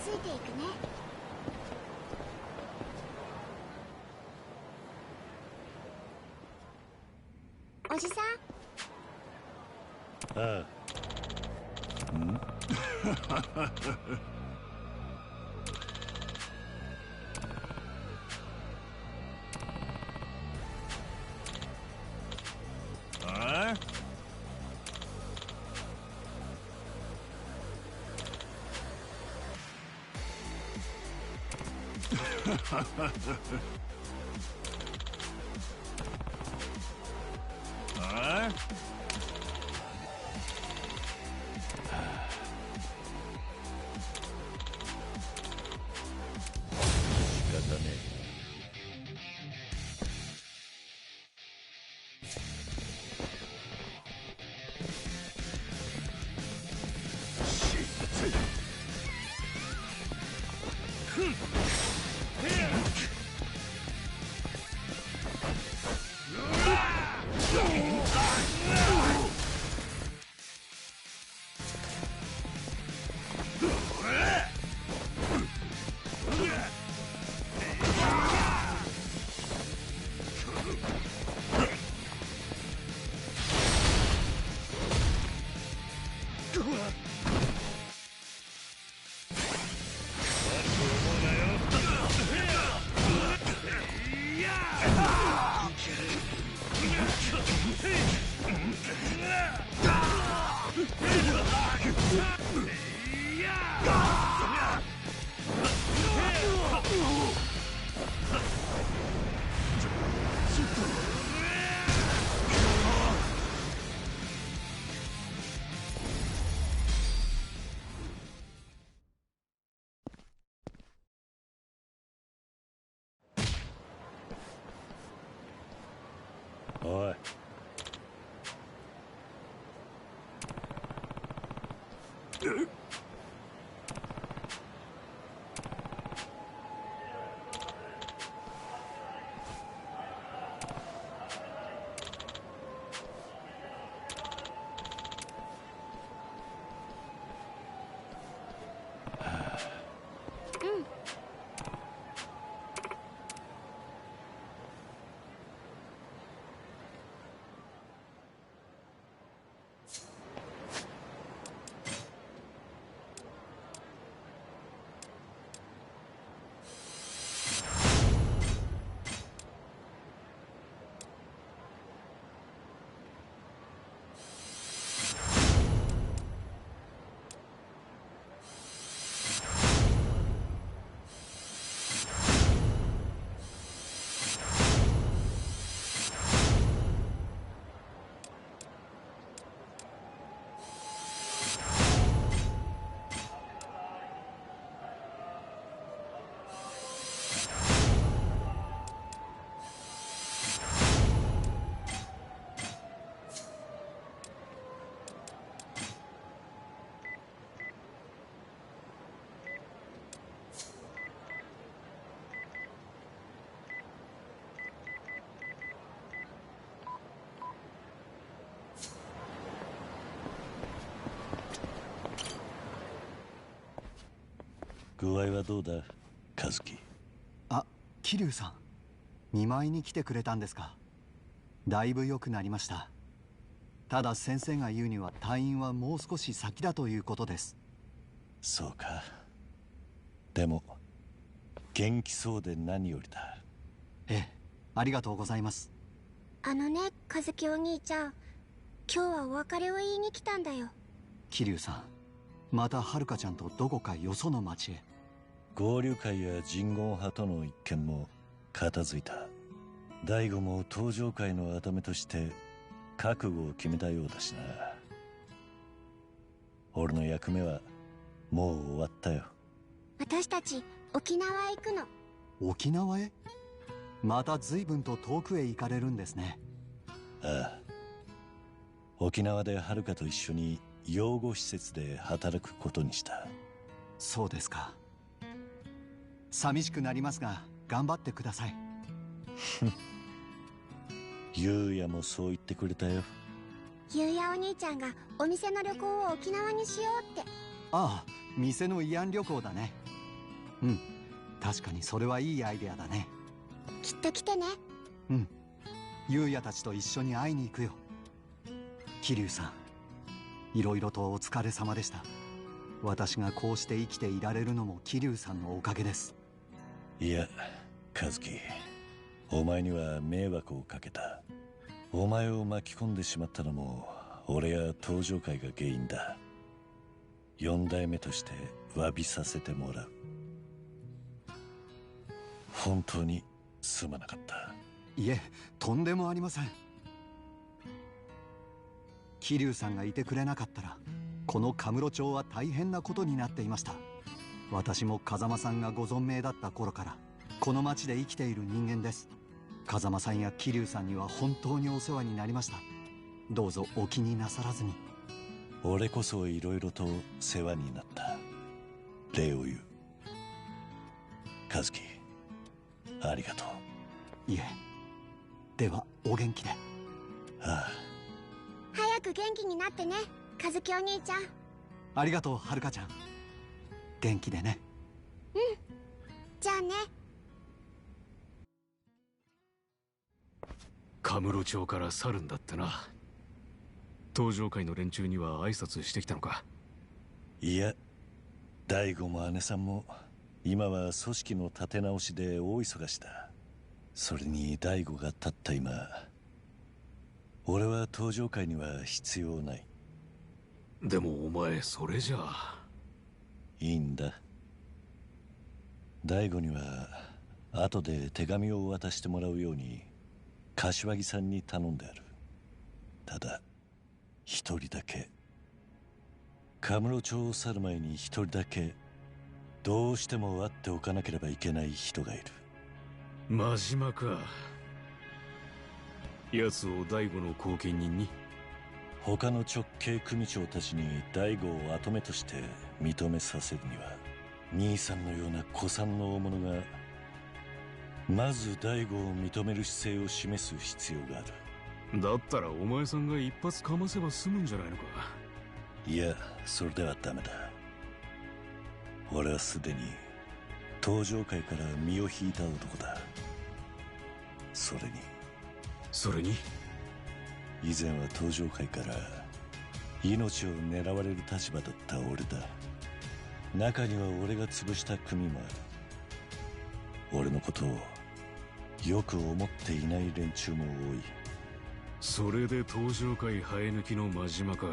ついていくね。おじさん。ああ。ん？ああ？ああ？仕方ねえ。具合はどうだ、和樹。あ、桐生さん。見舞いに来てくれたんですか。だいぶ良くなりました。ただ先生が言うには退院はもう少し先だということです。そうか。でも元気そうで何よりだ。ええ、ありがとうございます。あのね、和樹お兄ちゃん、今日はお別れを言いに来たんだよ。桐生さん、また遥ちゃんとどこかよその町へ。合流会や人言派との一件も片付いた。大悟も登場会の跡目として覚悟を決めたようだしな。俺の役目はもう終わったよ。私たち沖縄へ行くの。沖縄へ？また随分と遠くへ行かれるんですね。ああ、沖縄で遥と一緒に養護施設で働くことにした。そうですか。寂しくなりますが頑張ってください。ゆうやもそう言ってくれたよ。ゆうやお兄ちゃんがお店の旅行を沖縄にしようって。ああ、店の慰安旅行だね。うん、確かにそれはいいアイデアだね。きっと来てね。うん、ゆうやたちと一緒に会いに行くよ。桐生さん、いろいろとお疲れ様でした。私がこうして生きていられるのも桐生さんのおかげです。いや、和樹、お前には迷惑をかけた。お前を巻き込んでしまったのも俺や登場会が原因だ。4代目として詫びさせてもらう。本当にすまなかった。いえ、とんでもありません。桐生さんがいてくれなかったらこのカムロ町は大変なことになっていました。私も風間さんがご存命だった頃からこの町で生きている人間です。風間さんや桐生さんには本当にお世話になりました。どうぞお気になさらずに。俺こそいろいろと世話になった。礼を言う。和樹、ありがとう。いえ、ではお元気で。ああ。早く元気になってね、和樹お兄ちゃん。ありがとう、遥ちゃん。元気でね。うん、じゃあね。カムロ町から去るんだってな。登場会の連中には挨拶してきたのか。いや、大悟も姉さんも今は組織の立て直しで大忙しだ。それに大悟が立った今、俺は登場会には必要ない。でもお前それじゃあ。いいんだ。大悟には後で手紙を渡してもらうように柏木さんに頼んである。ただ一人だけ、カムロ町を去る前に一人だけどうしても会っておかなければいけない人がいる。真島か。奴を大悟の後見人に。他の直系組長たちに大悟を跡目として認めさせるには、兄さんのような古参の大物がまず大悟を認める姿勢を示す必要がある。だったらお前さんが一発かませば済むんじゃないのか。いや、それではダメだ。俺はすでに登場界から身を引いた男だ。それに以前は登場界から命を狙われる立場だった俺だ。中には俺が潰した組もある。俺のことをよく思っていない連中も多い。それで登場界生え抜きの真島か。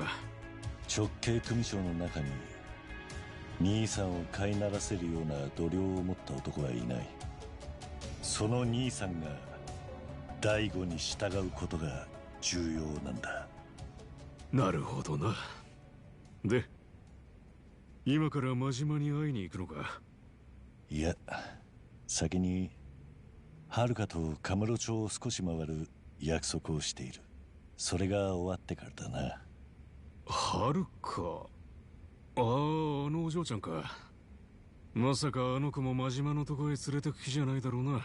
直系組長の中に兄さんを飼いならせるような度量を持った男はいない。その兄さんが大悟に従うことが重要なんだ。なるほどな。で、今から真島に会いに行くのか？いや、先に遥とカムロ町を少し回る約束をしている。それが終わってからだな。遥か。あのお嬢ちゃんか。まさかあの子も真島のとこへ連れてく気じゃないだろうな。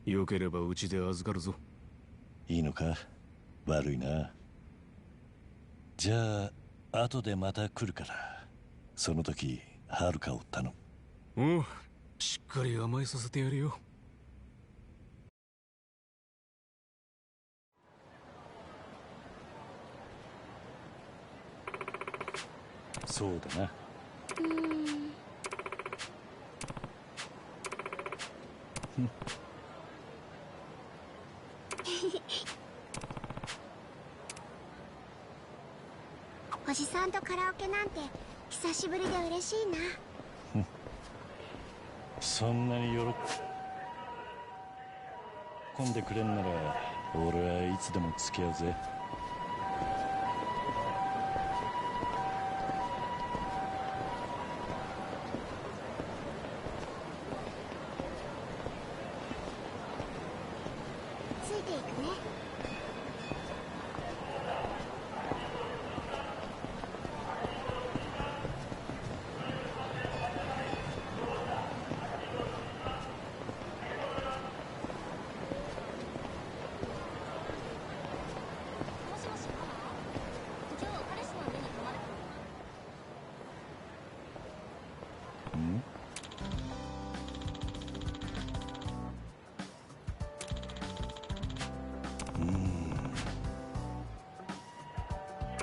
よければうちで預かるぞ。いいのか？悪いな。じゃあ後でまた来るから、その時遥を頼む。おう、しっかり甘えさせてやるよ。そうだな。おじさんとカラオケなんて久しぶりで嬉しいな。そんなに喜んでくれんなら俺はいつでも付き合うぜ。ついていくね。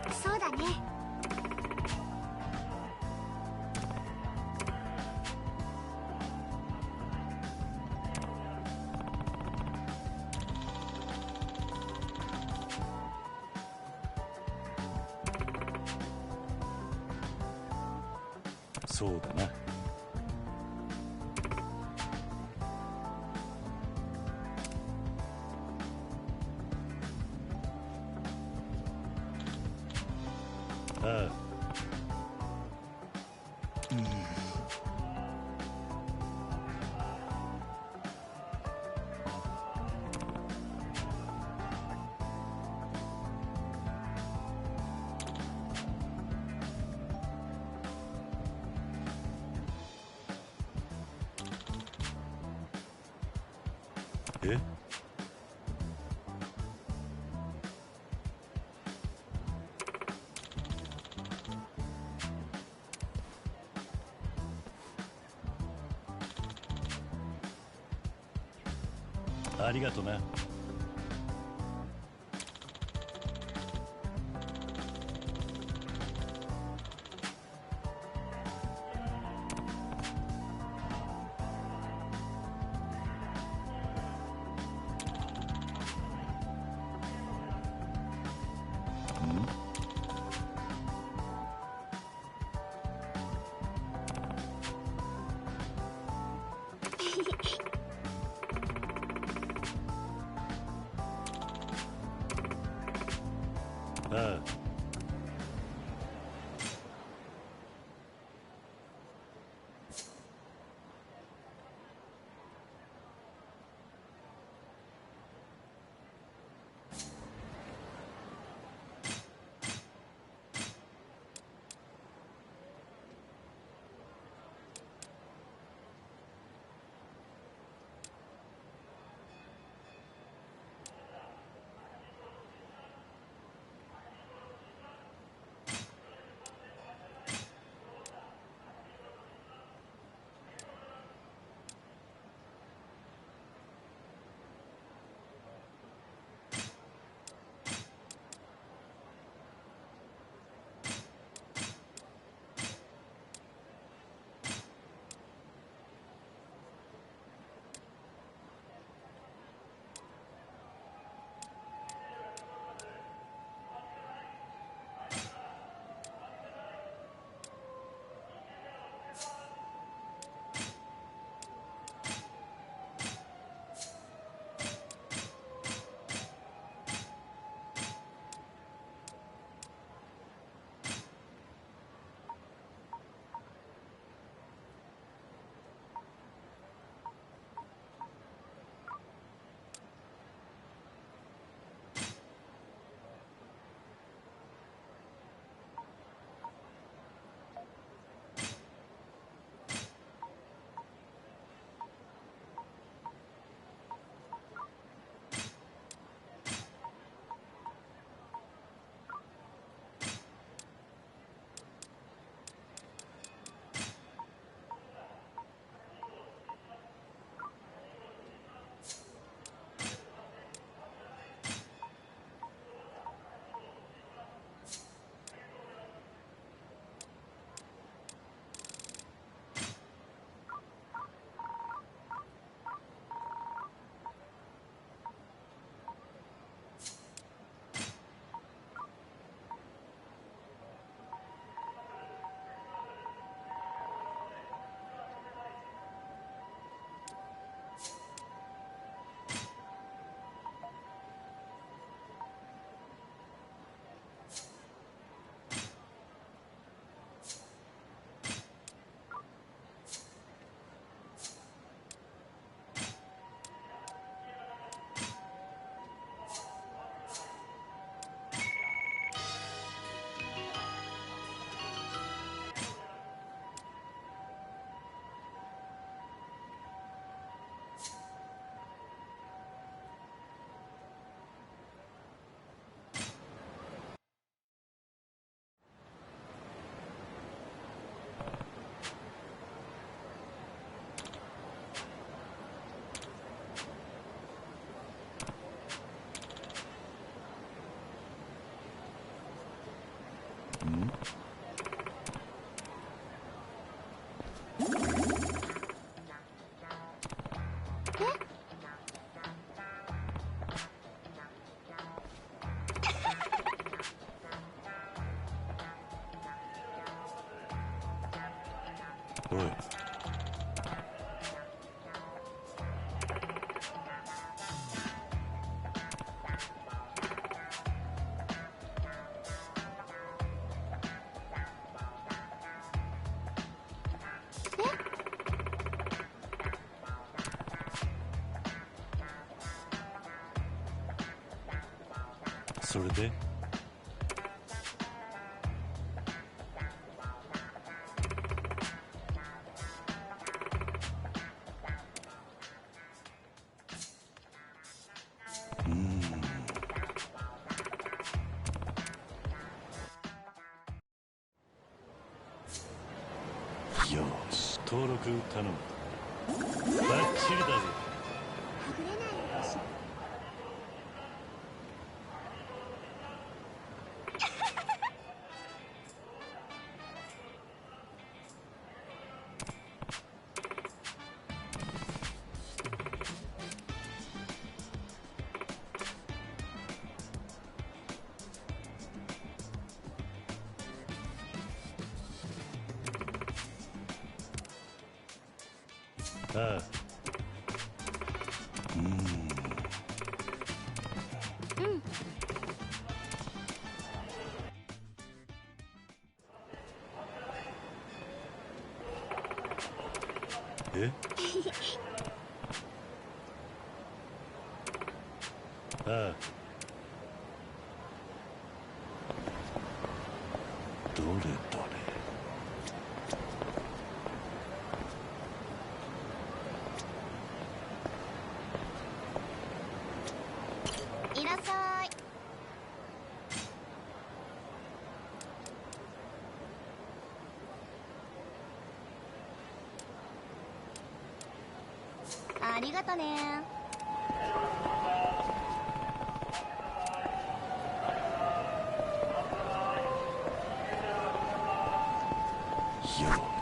そうだね。そうだな。ああ。え？ありがとな。ああ。おい。それでよし、登録頼む。バッチリだぜ。はぐれないようにしああ。えああ。どれどれ。いらっしゃい。ありがとね。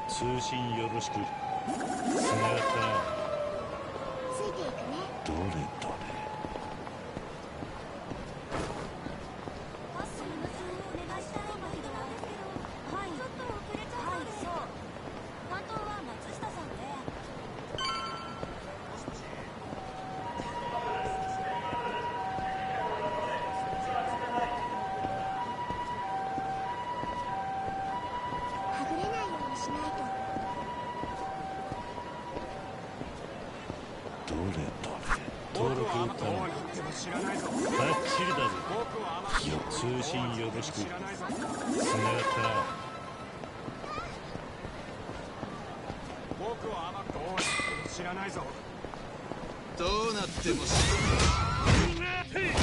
通信よろしく。つながったな。ついていくね。どれどれ。すいません、お願いしたいんだけど。はい、ちょっと遅れちゃったんです。そう。担当は松下さんで。はぐれないようにしないと。どれどれ。登録頼む。バッチリだぜ。よ、通信よろしく。つながったな。僕はどうなっても知らないぞ。どうなっても知らない。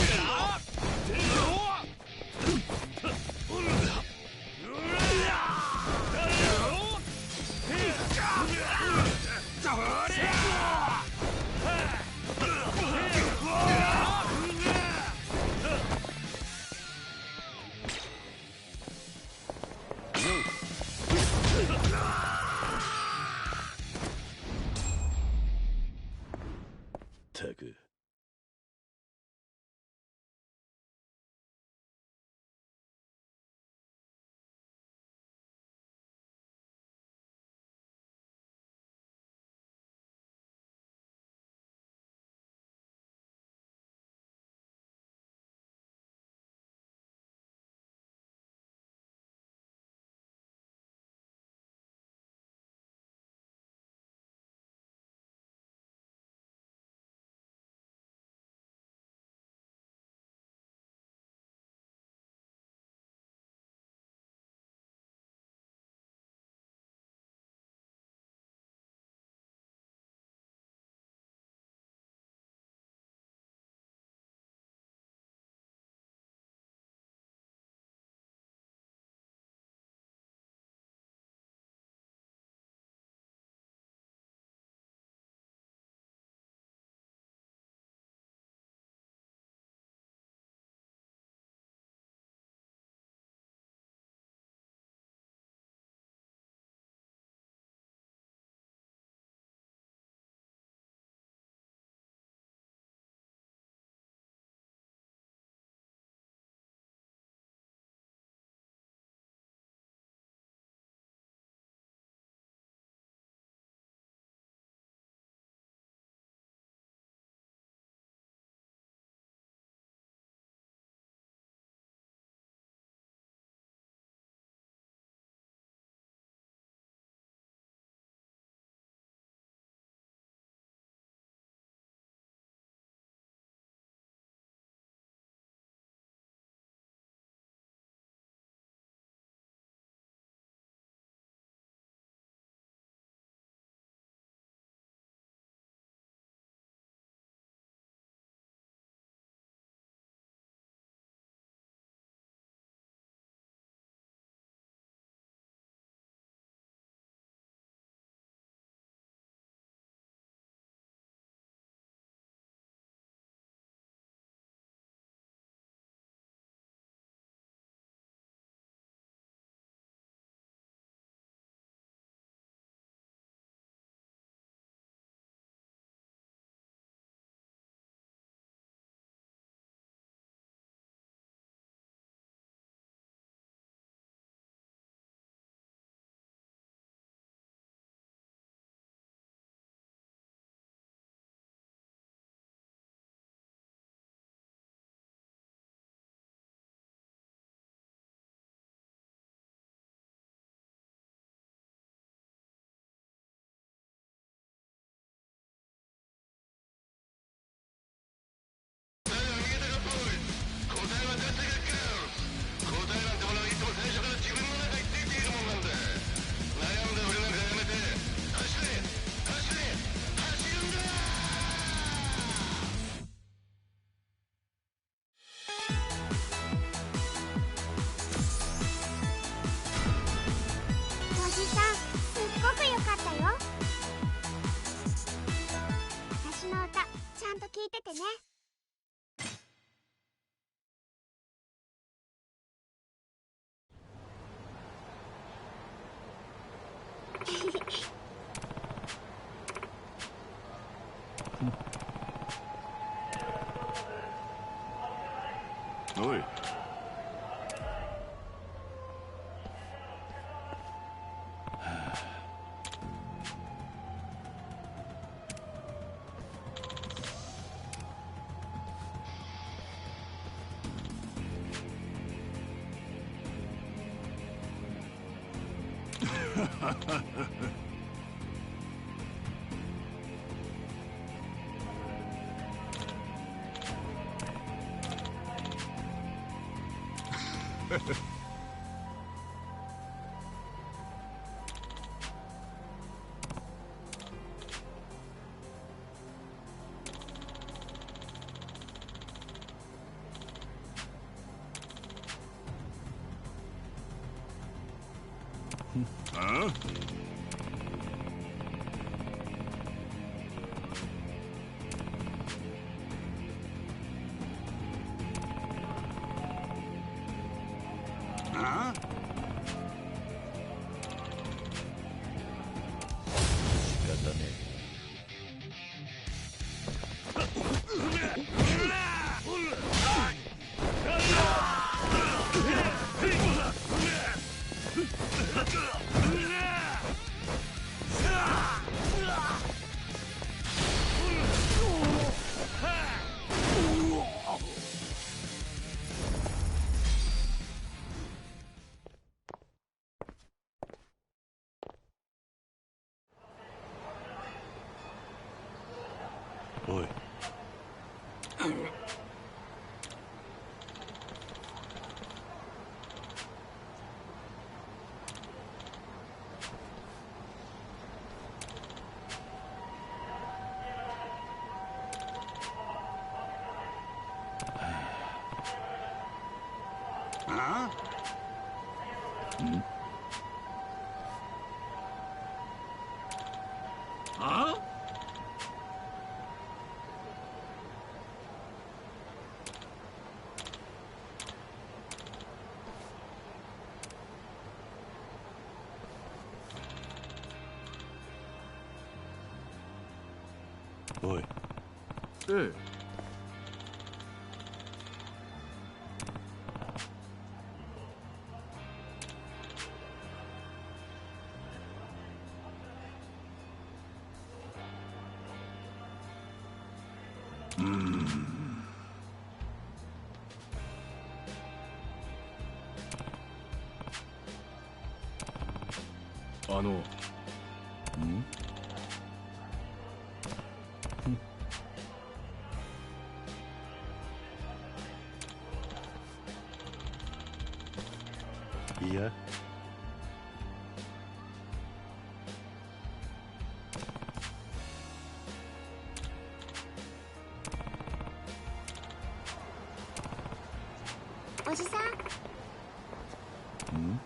ったく。ってね。おい。あ？あ？仕方ねえ。おい。あ？ん？あ？おい。ええ。ん？いや。おじさん。ん？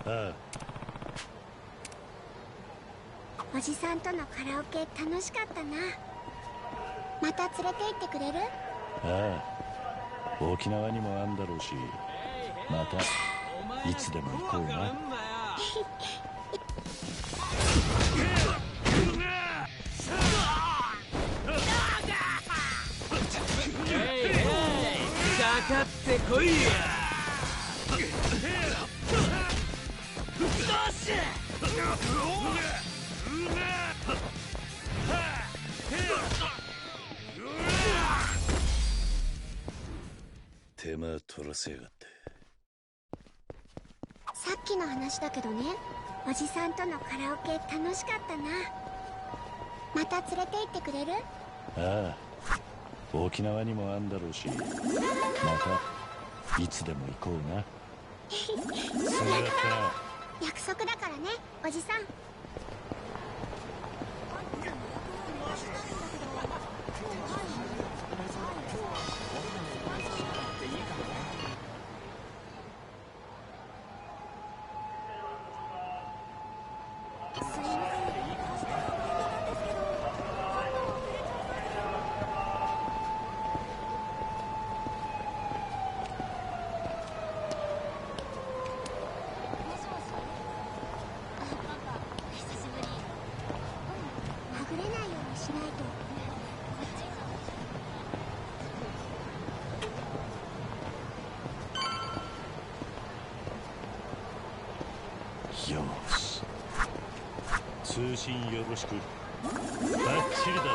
ああ。おじさんとのカラオケ楽しかったな。また連れて行ってくれる？ああ。沖縄にもあんだろうし、またいつでも行こうな。かかってこいや。手間取らせやがって。さっきの話だけどね、おじさんとのカラオケ楽しかったな。また連れて行ってくれる？ああ。沖縄にもあんだろうし、またいつでも行こうな。約束だからね、おじさん。し通信よろしく。バッチリだぞ。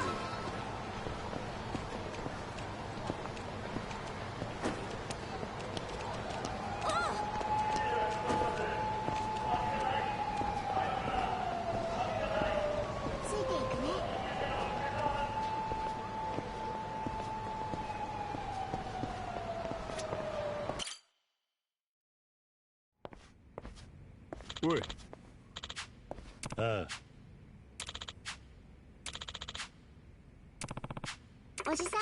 ついていくね。おい。ああ。おじさん、